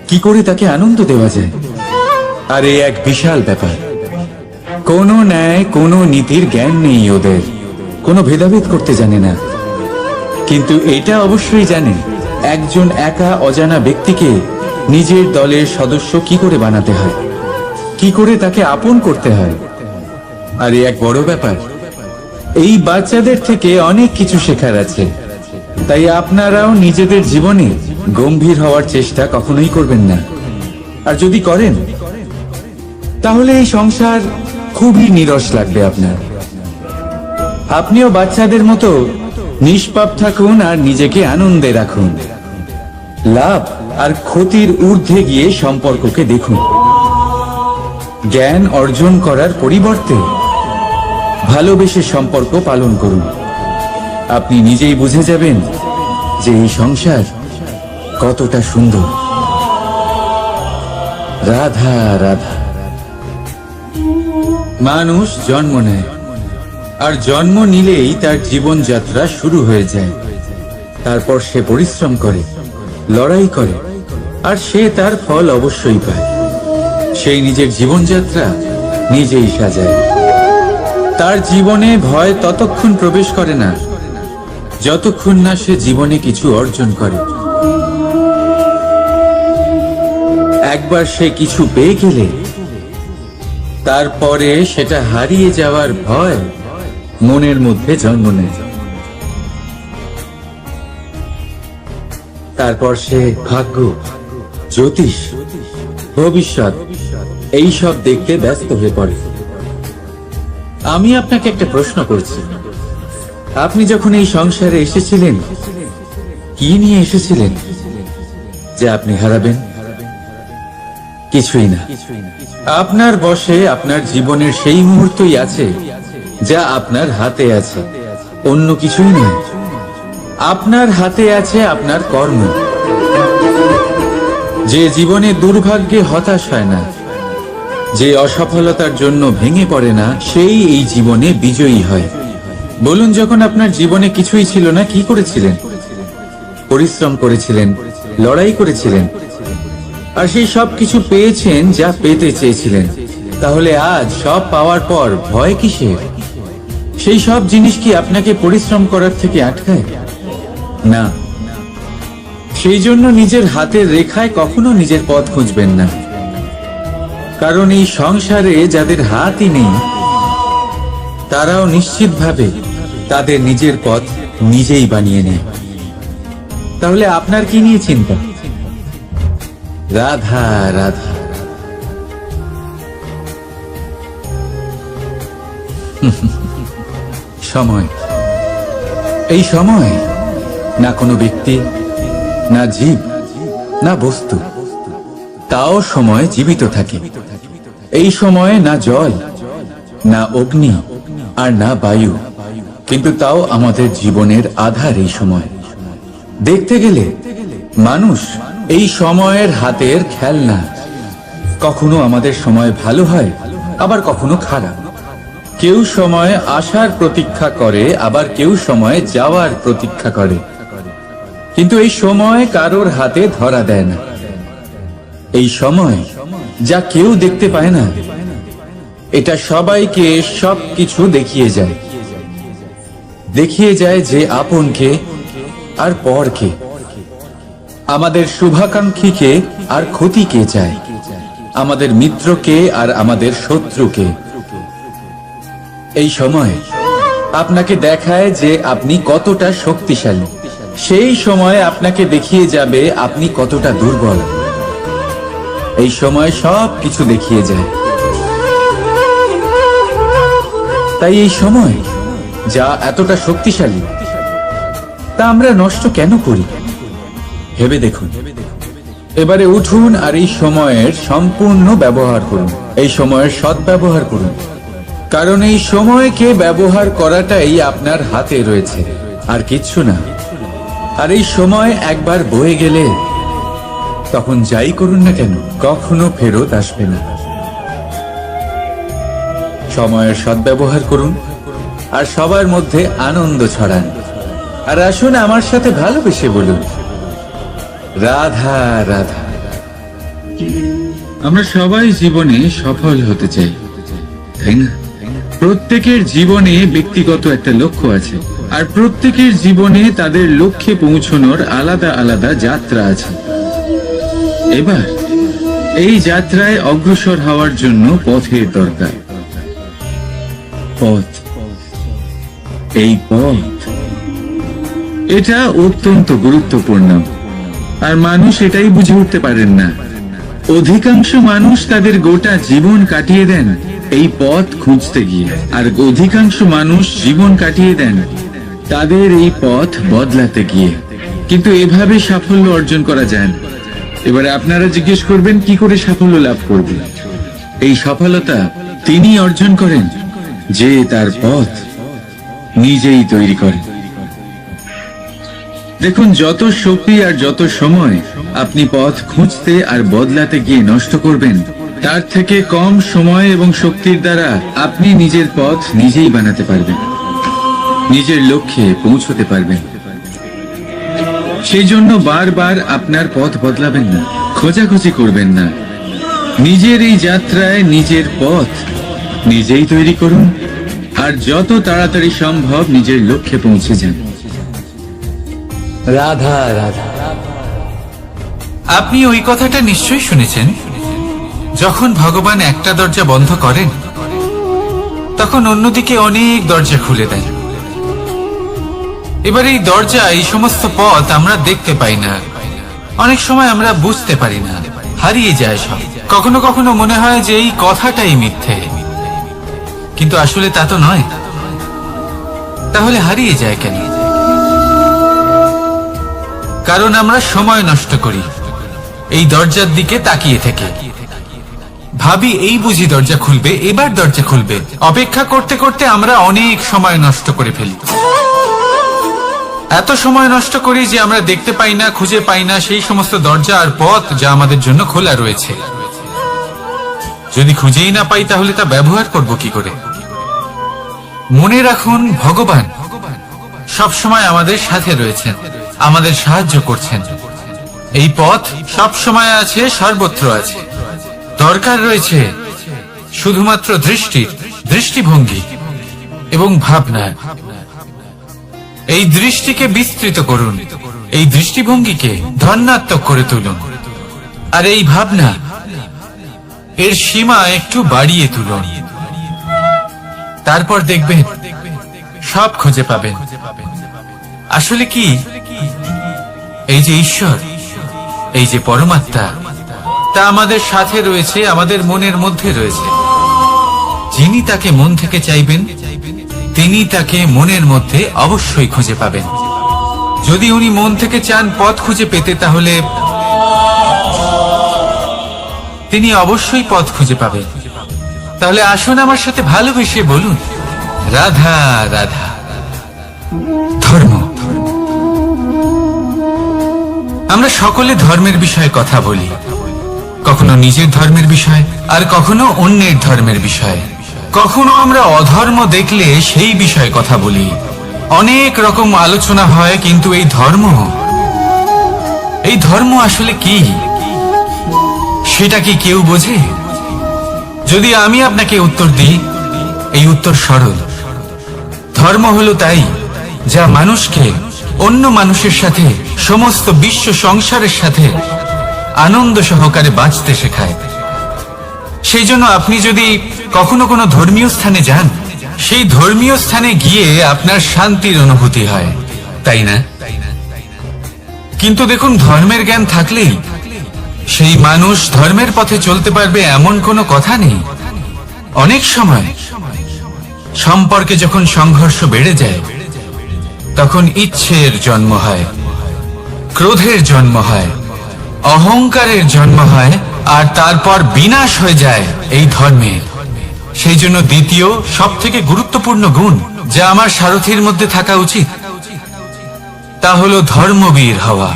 কি করে তাকে আনন্দ দেওয়া যায়। আর এই এক বিশাল ব্যাপার। কোনো ন্যায়, কোনো নীতির জ্ঞান নেই ওদের, কোনো ভেদাভেদ করতে জানে না। কিন্তু এটা অবশ্যই জানে একজন একা অজানা ব্যক্তিকে নিজের দলের সদস্য কি করে বানাতে হয়, কি করে তাকে আপন করতে হয়। আর এই এক বড় ব্যাপার। এই বাচ্চাদের থেকে অনেক কিছু শেখার আছে। তাই আপনারাও নিজেদের জীবনে গম্ভীর হওয়ার চেষ্টা কখনোই করবেন না। আর যদি করেন, তাহলে এই সংসার খুবই নিরস লাগবে আপনার। আপনিও বাচ্চাদের মতো নিষ্পাপ থাকুন আর নিজেকে আনন্দে রাখুন। লাভ আর ক্ষতির ঊর্ধ্বে গিয়ে সম্পর্ককে দেখুন। জ্ঞান অর্জন করার পরিবর্তে ভালোবেসে সম্পর্ক পালন করুন। আপনি নিজেই বুঝে যাবেন যে এই সংসার কতটা সুন্দর। রাধা রাধা। মানুষ জন্ম নেয়, আর জন্ম নিলেই তার জীবনযাত্রা শুরু হয়ে যায়। তারপর সে পরিশ্রম করে, লড়াই করে, আর সে তার ফল অবশ্যই পায়। সেই নিজের জীবনযাত্রা নিজেই সাজায়। তার জীবনে ভয় ততক্ষণ প্রবেশ করে না যতক্ষণ না সে জীবনে কিছু অর্জন করে। একবার সে কিছু পেয়ে গেলে তারপরে সেটা হারিয়ে যাওয়ার ভয় মনের মধ্যে জন্ম নেয়। তারপর সে ভাগ্য, জ্যোতিষ, ভবিষ্যৎ এই সব দেখতে ব্যস্ত হয়ে পড়ে। আমি আপনাকে একটা প্রশ্ন করছি, আপনি যখন এই সংসারে এসেছিলেন কি নিয়ে এসেছিলেন যে আপনি হারাবেন? কিছুই না। আপনার বশে আপনার জীবনের সেই মুহূর্তই আছে যা আপনার হাতে আছে, অন্য কিছুই নয়। আপনার হাতে আছে আপনার কর্ম। যে জীবনে দুর্ভাগ্যে হতাশ হয় না, যে অসফলতার জন্য ভেঙে পড়ে না, সেই এই জীবনে বিজয়ী হয়। বলুন, যখন আপনার জীবনে কিছুই ছিল না, কি করেছিলেন? পরিশ্রম করেছিলেন, লড়াই করেছিলেন, আর সেই সব কিছু পেয়েছেন যা পেতে চেয়েছিলেন। তাহলে আজ সব পাওয়ার পর ভয় কিসের? সেই সব জিনিস কি আপনাকে পরিশ্রম করার থেকে আটকায়? না। সেই জন্য নিজের হাতের রেখায় কখনো নিজের পথ খুঁজবেন না, কারণ এই সংসারে যাদের হাতই নেই তারাও নিশ্চিতভাবে তাদের নিজের পথ নিজেই বানিয়ে নেয়। তাহলে আপনার কি নিয়ে চিন্তা? রাধা রাধা। সময়, এই সময় না কোনো ব্যক্তি, না জীব, না বস্তু, তাও সময় জীবিত থাকে। এই সময়ে না জল, না অগ্নি, আর না বায়ু, কিন্তু তাও আমাদের জীবনের আধার। এই সময় দেখতে গেলে মানুষ এই সময়ের হাতের খেলনা। কখনো আমাদের সময় ভালো হয়, আবার কখনো খারাপ। কেউ সময় আসার প্রতীক্ষা করে, আবার কেউ সময় যাওয়ার প্রতীক্ষা করে, কিন্তু এই সময় কারোর হাতে ধরা দেয় না। এই সময় যা কেউ দেখতে পায় না, এটা সবাইকে সবকিছু দেখিয়ে যায়। দেখিয়ে যায় যে আপনকে আর পরকে, আমাদের শুভাকাঙ্ক্ষীকে আর ক্ষতিকে চায়, আমাদের মিত্রকে আর আমাদের শত্রুকে। এই সময় আপনাকে দেখায় যে আপনি কতটা শক্তিশালী, সেই সময় আপনাকে দেখিয়ে যাবে আপনি কতটা দুর্বল। এই সময় সব কিছু দেখিয়ে যায়। তাই এই সময় যা এতটা শক্তিশালী, তা আমরা নষ্ট কেন করি? ভেবে দেখুন। এবারে উঠুন আর এই সময়ের সম্পূর্ণ ব্যবহার করুন, এই সময়ের সদ্ব্যবহার করুন, কারণ এই সময়কে ব্যবহার করাটাই আপনার হাতে রয়েছে, আর কিচ্ছু না। আর এই সময় একবার বয়ে গেলে তখন যাই করুন না কেন কখনো ফেরত আসবে না। সময়ের সদ্ব্যবহার করুন আর সবার মধ্যে আনন্দ ছড়ান। আর আসুন আমার সাথে ভালোবেসে বলুন, রাধা রাধা। আমরা সবাই জীবনে সফল হতে চাই, তাই না? প্রত্যেকের জীবনে ব্যক্তিগত একটা লক্ষ্য আছে, আর প্রত্যেকের জীবনে তাদের লক্ষ্যে পৌঁছানোর আলাদা আলাদা যাত্রা আছে। এবার এই যাত্রায় অগ্রসর হওয়ার জন্য পথের দরকার। পথ, এই পথ, এটা অত্যন্ত গুরুত্বপূর্ণ, আর মানুষ এটাই বুঝে উঠতে পারেন না। অধিকাংশ মানুষ তাদের গোটা জীবন কাটিয়ে দেন এই পথ খুঁজতে গিয়ে, আর অধিকাংশ মানুষ জীবন কাটিয়ে দেন তাদের এই পথ বদলাতে গিয়ে। কিন্তু এভাবে সাফল্য অর্জন করা যায় না। এবারে আপনারা জিজ্ঞেস করবেন, কি করে সাফল্য লাভ করবে? এই সফলতা তিনি অর্জন করেন যে তার পথ নিজেই তৈরি করেন। দেখুন, যত শক্তি আর যত সময় আপনি পথ খুঁজতে আর বদলাতে গিয়ে নষ্ট করবেন, তার থেকে কম সময় এবং শক্তির দ্বারা আপনি নিজের পথ নিজেই বানাতে পারবেন, নিজের লক্ষ্যে পৌঁছতে পারবেন। সেই জন্য বারবার আপনার পথ বদলাবেন না, খোঁজাখুঁজি করবেন না। নিজের এই যাত্রায় নিজের পথ নিজেই তৈরি করুন, আর যত তাড়াতাড়ি সম্ভব নিজের লক্ষ্যে পৌঁছে যান। রাধা রাধা। আপনি ওই কথাটা নিশ্চয়ই শুনেছেন, যখন ভগবান একটা দরজা বন্ধ করেন তখন অন্যদিকে অনেক দরজা খুলে দেন। এবার এই দরজা, এই সমস্ত পথ আমরা দেখতে পাই না, অনেক সময় আমরা বুঝতে পারি না, হারিয়ে যায় সব। কখনো কখনো মনে হয় যে এই কথাটাই মিথ্যে, কিন্তু আসলে তা তো নয়। তাহলে হারিয়ে যায় কেন? কারণ আমরা সময় নষ্ট করি এই দরজার দিকে তাকিয়ে থেকে। ভাবি এই বুঝি দরজা খুলবে, এবার দরজা খুলবে, অপেক্ষা করতে করতে আমরা অনেক সময় নষ্ট করে ফেলি। এত সময় নষ্ট করি যে আমরা দেখতে পাই না, খুঁজে পাই না সেই সমস্ত দরজা আর পথ যা আমাদের জন্য খোলা রয়েছে। যদি খুঁজেই না পাই তাহলে তা ব্যবহার করব কি করে? মনে রাখুন, ভগবান সব সময় আমাদের সাথে রয়েছেন, আমাদের সাহায্য করছেন। এই পথ সব সময় আছে, সর্বত্র আছে। দরকার রয়েছে শুধুমাত্র দৃষ্টিভঙ্গি এবং ভাবনা। এই দৃষ্টিকে বিস্তৃত করুন, এই দৃষ্টিভঙ্গিকে ধনাত্মক করে তুলুন, আর এই ভাবনা এর সীমা একটু বাড়িয়ে তুলুন। তারপর দেখবেন সব খুঁজে পাবেন। আসলে কি, এই যে ঈশ্বর, এই যে পরমাত্মা, তা আমাদের সাথে রয়েছে, আমাদের মনের মধ্যে রয়েছে। যিনি তাকে মন থেকে চাইবেন তিনি তাকে মনের মধ্যে অবশ্যই খুঁজে পাবেন। যদি উনি মন থেকে চান পথ খুঁজে পেতে, তাহলে তিনি অবশ্যই পথ খুঁজে পাবেন। তাহলে আসুন আমার সাথে ভালোবেসে বলুন, রাধা রাধা। ধর্ম, আমরা সকলে ধর্মের বিষয়ে কথা বলি, কখনো নিজের ধর্মের বিষয়, আর কখনো অন্যের ধর্মের বিষয়। কখনো আমরা অধর্ম দেখলে সেই বিষয়ে কথা বলি। অনেক রকম আলোচনা হয়, কিন্তু এই ধর্ম আসলে কি, সেটা কি কেউ বোঝে? যদি আমি আপনাকে উত্তর দিই, এই উত্তর সরল। ধর্ম হলো তাই যা মানুষকে অন্য মানুষের সাথে, সমস্ত বিশ্ব সংসারের সাথে আনন্দ সহকারে বাঁচতে শেখায়। সেই জন্য আপনি যদি কখনো কোনো ধর্মীয় স্থানে যান, সেই ধর্মীয় স্থানে গিয়ে আপনার শান্তির অনুভূতি হয়, তাই না? কিন্তু দেখুন, ধর্মের জ্ঞান থাকলেই সেই মানুষ ধর্মের পথে চলতে পারবে এমন কোনো কথা নেই। অনেক সময় সম্পর্কে যখন সংঘর্ষ বেড়ে যায়, তখন ইচ্ছের জন্ম হয়, ক্রোধের জন্ম হয়, অহংকারের জন্ম হয়, আর তারপর বিনাশ হয়ে যায় এই ধর্মের। সেই জন্য দ্বিতীয় সব থেকে গুরুত্বপূর্ণ গুণ যা আমার সারথীর মধ্যে থাকা উচিত, তা হলো ধর্মবীর হওয়া।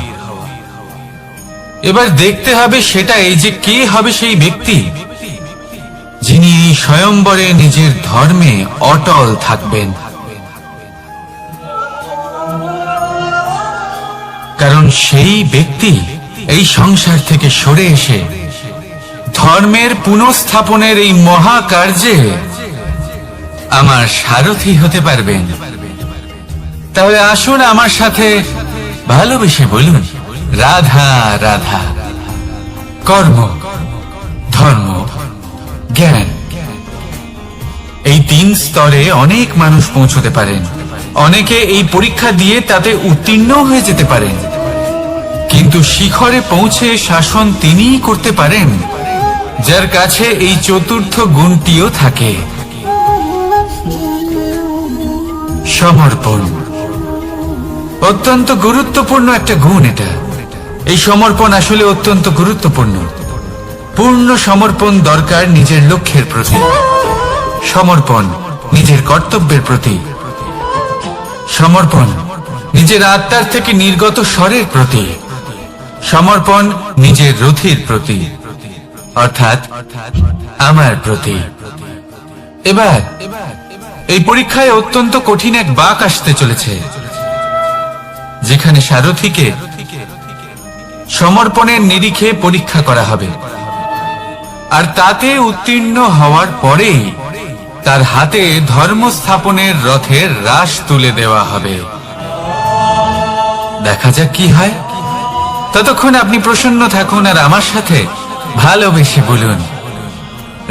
এবার দেখতে হবে সেটা এই যে কে হবে সেই ব্যক্তি যিনি এই স্বয়ম্বরে নিজের ধর্মে অটল থাকবেন। কারণ সেই ব্যক্তি এই সংসার থেকে সরে এসে ধর্মের পুনঃস্থাপনের এই মহাকার্যে আমার সারথী হতে পারবেন। তাহলে আসুন আমার সাথে ভালোবেসে বলুন, রাধা রাধা। কর্ম, ধর্ম, জ্ঞান, এই 3 স্তরে অনেক মানুষ পৌঁছতে পারেন। অনেকে এই পরীক্ষা দিয়ে তাতে উত্তীর্ণ হয়ে যেতে পারেন, কিন্তু শিখরে পৌঁছে শাসন তিনিই করতে পারেন যার কাছে এই চতুর্থ গুণটিও থাকে, সমর্পণ। অত্যন্ত গুরুত্বপূর্ণ একটা গুণ এটা। এই সমর্পণ আসলে অত্যন্ত গুরুত্বপূর্ণ। পূর্ণ সমর্পণ দরকার নিজের লক্ষ্যের প্রতি, সমর্পণ নিজের কর্তব্যের প্রতি, সমর্পণ নিজের আত্মার থেকে নির্গত স্বরের প্রতি, সমর্পণ নিজের রথীর প্রতি, অর্থাৎ আমার প্রতি। এবার এই পরীক্ষায় অত্যন্ত কঠিন এক বাঁক আসতে চলেছে, যেখানে সারথীকে সমর্পণের নিরিখে পরীক্ষা করা হবে, আর তাতে উত্তীর্ণ হওয়ার পরেই তার হাতে ধর্ম স্থাপনের রথের রাশ তুলে দেওয়া হবে। দেখা যাক কি হয়। ততক্ষণ আপনি প্রসন্ন থাকুন আর আমার সাথে ভালোবেসে বলুন,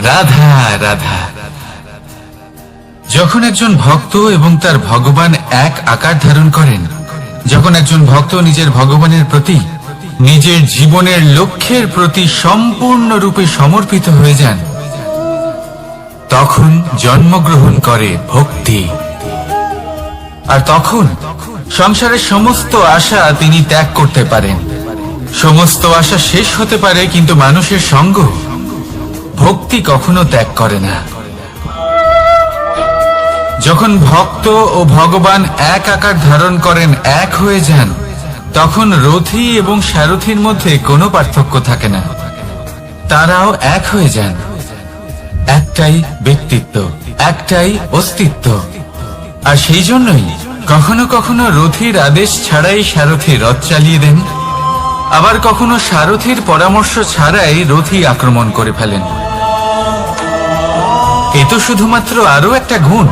রাধা রাধা। যখন একজন ভক্ত এবং তার ভগবান এক আকার ধারণ করেন, যখন একজন ভক্ত নিজের ভগবানের প্রতি, নিজের জীবনের লক্ষ্যের প্রতি সম্পূর্ণরূপে সমর্পিত হয়ে যান, তখন জন্মগ্রহণ করে ভক্তি। আর তখন সংসারের সমস্ত আশা তিনি ত্যাগ করতে পারেন। সমস্ত আশা শেষ হতে পারে, কিন্তু মানুষের সঙ্গ ভক্তি কখনো ত্যাগ করে না। যখন ভক্ত ও ভগবান এক আকার ধারণ করেন, এক হয়ে যান, তখন রথী এবং সারথীর মধ্যে কোনো পার্থক্য থাকে না। তারাও এক হয়ে যান। একটাই ব্যক্তিত্ব, একটাই অস্তিত্ব। আর সেই জন্যই কখনো কখনো রথীর আদেশ ছাড়াই সারথী রথ চালিয়ে দেন, আবার কখনো সারথীর পরামর্শ ছাড়াই রথী আক্রমণ করে ফেলেন। এ তো শুধুমাত্র আরো একটা গুণ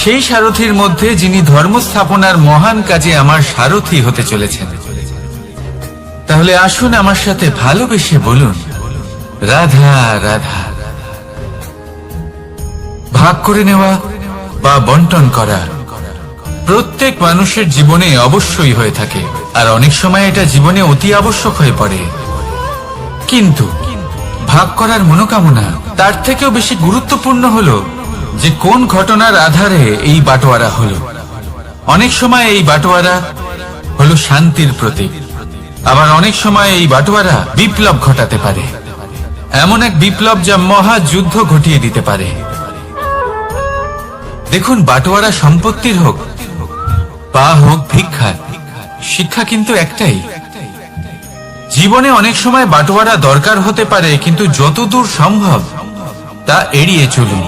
সেই সারথীর মধ্যে, যিনি ধর্ম স্থাপনার মহান কাজে আমার সারথী হতে চলেছেন। তাহলে আসুন আমার সাথে ভালোবেসে বলুন, রাধা রাধা। ভাগ করে নেওয়া বা বন্টন করা প্রত্যেক মানুষের জীবনে অবশ্যই হয়ে থাকে, আর অনেক সময় এটা জীবনে অতি আবশ্যক হয়ে পড়ে। কিন্তু ভাগ করার মনোকামনা তার থেকেও বেশি গুরুত্বপূর্ণ হলো যে কোন ঘটনার আধারে এই বাটোয়ারা হলো। অনেক সময় এই বাটোয়ারা হলো শান্তির প্রতীক, আবার অনেক সময় এই বাটোয়ারা বিপ্লব ঘটাতে পারে, এমন এক বিপ্লব যা মহাযুদ্ধ ঘটিয়ে দিতে পারে। দেখুন, বাটোয়ারা সম্পত্তির হোক বা হোক ভিক্ষার, শিক্ষা কিন্তু একটাই। জীবনে অনেক সময় বাটোয়ারা দরকার হতে পারে, কিন্তু যতদূর সম্ভব তা এড়িয়ে চলুন,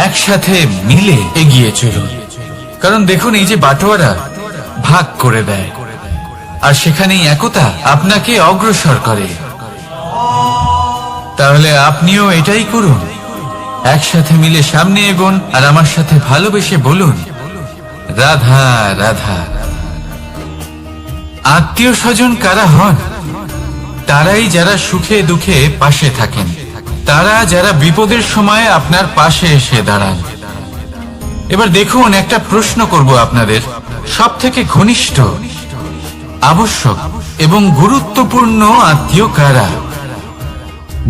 একসাথে মিলে এগিয়ে চলুন। কারণ দেখুন, এই যে বাটোয়ারা ভাগ করে দেয়, আর সেখানেই একতা আপনাকে অগ্রসর করে। তাহলে আপনিও এটাই করুন, একসাথে মিলে সামনে এগোন, আর আমার সাথে ভালোবেসে বলুন, রাধা রাধা। আত্মীয় স্বজন কারা হন? তারাই যারা সুখে দুঃখে পাশে থাকেন, তারা যারা বিপদের সময় আপনার পাশে এসে দাঁড়ান। এবার দেখুন, একটা প্রশ্ন করব আপনাদের, সব থেকে ঘনিষ্ঠ, আবশ্যক এবং গুরুত্বপূর্ণ আত্মীয় কারা,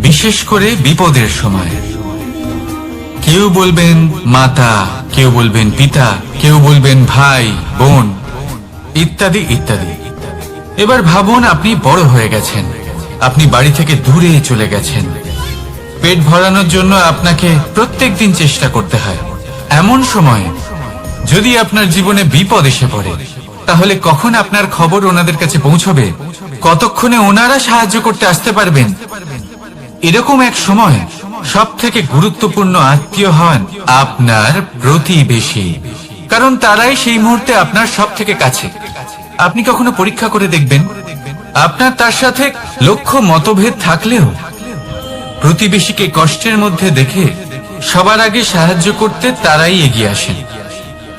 বিশেষ করে বিপদের সময়? কেউ বলবেন মাতা, কেউ বলবেন পিতা, কেউ বলবেন ভাই বোন, ইত্যাদি ইত্যাদি। এবার ভাবুন, আপনি বড় হয়ে গেছেন, আপনি বাড়ি থেকে দূরে চলে গেছেন, পেট ভরানোর জন্য আপনাকে প্রত্যেকদিন চেষ্টা করতে হয়। এমন সময় যদি আপনার জীবনে বিপদ এসে পড়ে, তাহলে কখন আপনার খবর ওনাদের কাছে পৌঁছবে? কতক্ষণে ওনারা সাহায্য করতে আসতে পারবেন? এরকম এক সময় সব থেকে গুরুত্বপূর্ণ আত্মীয় হন আপনার প্রতিবেশী, কারণ তারাই সেই মুহূর্তে আপনার সব থেকে কাছে। আপনি কখনো পরীক্ষা করে দেখবেন, আপনার তার সাথে লক্ষ্য মতভেদ থাকলেও প্রতিবেশীকে কষ্টের মধ্যে দেখে সবার আগে সাহায্য করতে তারাই এগিয়ে আসেন।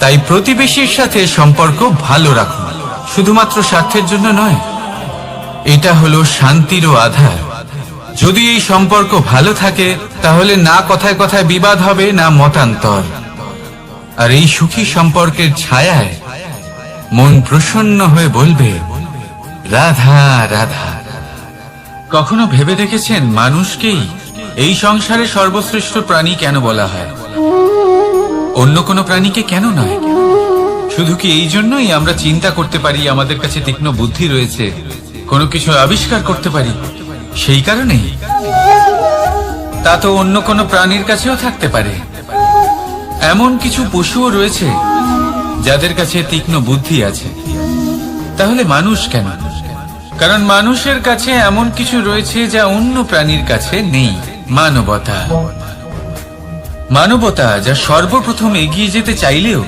তাই প্রতিবেশীর সাথে সম্পর্ক ভালো রাখুন, শুধুমাত্র স্বার্থের জন্য নয়। এটা হলো শান্তিরও আধার। যদি এই সম্পর্ক ভালো থাকে, তাহলে না কথায় কথায় বিবাদ হবে, না মতান্তর। আর এই সুখী সম্পর্কের ছায়ায় মন প্রসন্ন হয়ে বলবে, রাধা রাধা। কখনো ভেবে দেখেছেন, মানুষকেই এই সংসারে সর্বশ্রেষ্ঠ প্রাণী কেন বলা হয়? অন্য কোনো প্রাণীকে কেন নয়? শুধু কি এই জন্যই আমরা চিন্তা করতে পারি, আমাদের কাছে তীক্ষ্ণ বুদ্ধি রয়েছে, কোনো কিছু আবিষ্কার করতে পারি, সেই কারণেই? তা তো অন্য কোনো প্রাণীর কাছেও থাকতে পারে। এমন কিছু পশুও রয়েছে যাদের কাছে তীক্ষ্ণ বুদ্ধি আছে। তাহলে মানুষ কেন? কারণ মানুষের কাছে এমন কিছু রয়েছে যা অন্য প্রাণীর কাছে নেই, মানবতা। মানবতা যা সর্বপ্রথম এগিয়ে যেতে চাইলেও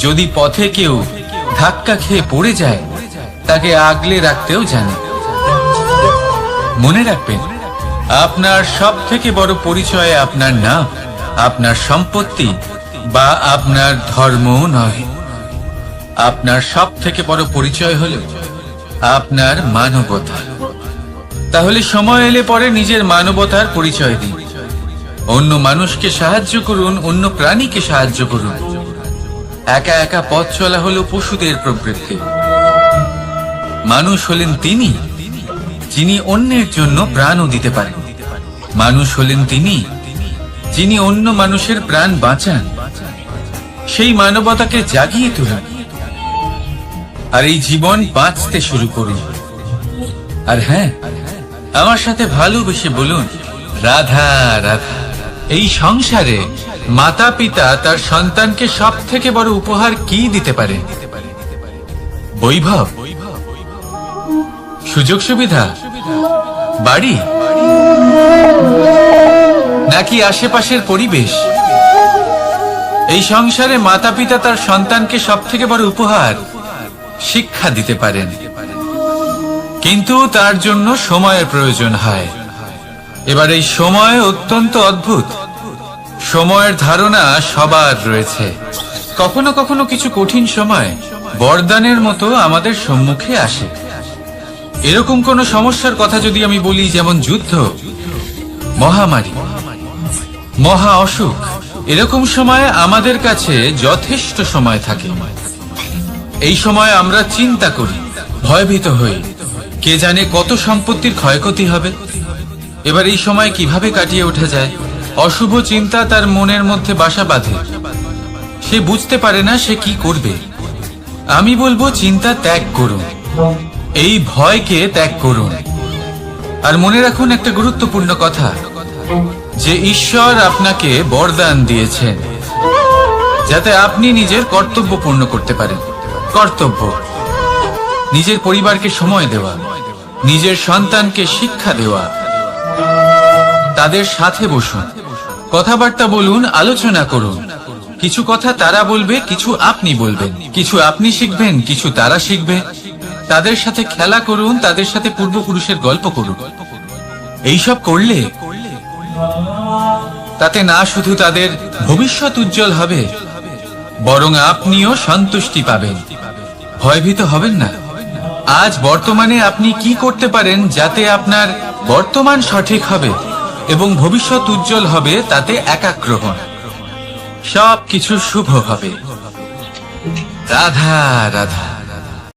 যদি পথে কেউ ধাক্কা খেয়ে পড়ে যায়, তাকে আগলে রাখতেও জানে। মনে রাখবেন, আপনার সব থেকে বড় পরিচয় আপনার নাম, আপনার সম্পত্তি বা আপনার ধর্ম নয়। আপনার সব থেকে বড় পরিচয় হলো আপনার মানবতা। তাহলে সময় এলে পরে নিজের মানবতার পরিচয় দিন। অন্য মানুষকে সাহায্য করুন, অন্য প্রাণীকে সাহায্য করুন। একা একা পথ চলা হলো পশুদের প্রবৃত্তি। মানুষ হলেন তিনি যিনি অন্যের জন্য প্রাণও দিতে পারেন। মানুষ হলেন তিনি যিনি অন্য মানুষের প্রাণ বাঁচান। সেই মানবতাকে জাগিয়ে তুলুন আর এই জীবন বাঁচতে শুরু করুন। আর হ্যাঁ, আমার সাথে ভালোবেসে বলুন, রাধা রাধা। এই সংসারে মাতা পিতা তার সন্তানকে সব থেকে বড় উপহার কি দিতে পারে? বৈভব, সুযোগ সুবিধা, বাড়ি, নাকি আশেপাশের পরিবেশ? এই সংসারে মাতা পিতা তার সন্তানকে সব থেকে বড় উপহার শিক্ষা দিতে পারেন, কিন্তু তার জন্য সময়ের প্রয়োজন হয়। এবার এই সময় অত্যন্ত অদ্ভুত। সময়ের ধারণা সবার রয়েছে। কখনো কখনো কিছু কঠিন সময় বরদানের মতো আমাদের সম্মুখে আসে। এরকম কোন সমস্যার কথা যদি আমি বলি, যেমন যুদ্ধ, মহামারী, মহা অসুখ, এরকম সময় আমাদের কাছে যথেষ্ট সময় থাকে। এই সময় আমরা চিন্তা করি, ভয়ভীত হই, কে জানে কত সম্পত্তির ক্ষয়ক্ষতি হবে। এবার এই সময় কিভাবে কাটিয়ে ওঠা যায়? অশুভ চিন্তা তার মনের মধ্যে বাসা বাঁধে। সে বুঝতে পারে না সে কি করবে। আমি বলবো, চিন্তা ত্যাগ করুন, এই ভয়কে ত্যাগ করুন। আর মনে রাখুন একটা গুরুত্বপূর্ণ কথা, যে ঈশ্বর আপনাকে বরদান দিয়েছেন যাতে আপনি নিজের কর্তব্য পূর্ণ করতে পারেন। কর্তব্য, নিজের পরিবারকে সময় দেওয়া, নিজের সন্তানকে শিক্ষা দেওয়া। তাদের সাথে বসুন, কথাবার্তা বলুন, আলোচনা করুন। কিছু কথা তারা বলবে, কিছু আপনি বলবেন, কিছু আপনি শিখবেন, কিছু তারা শিখবে। তাদের সাথে খেলা করুন, তাদের সাথে পূর্বপুরুষের গল্প করুন। এইসব করলে তাতে না শুধু তাদের ভবিষ্যৎ উজ্জ্বল হবে, বরং আপনিও সন্তুষ্টি পাবেন। ভয়ভীত হবেন না। আজ বর্তমানে আপনি কি করতে পারেন যাতে আপনার বর্তমান সঠিক হবে এবং ভবিষ্যৎ উজ্জ্বল হবে, তাতে একাগ্র হন। সবকিছু শুভ হবে। রাধা রাধা।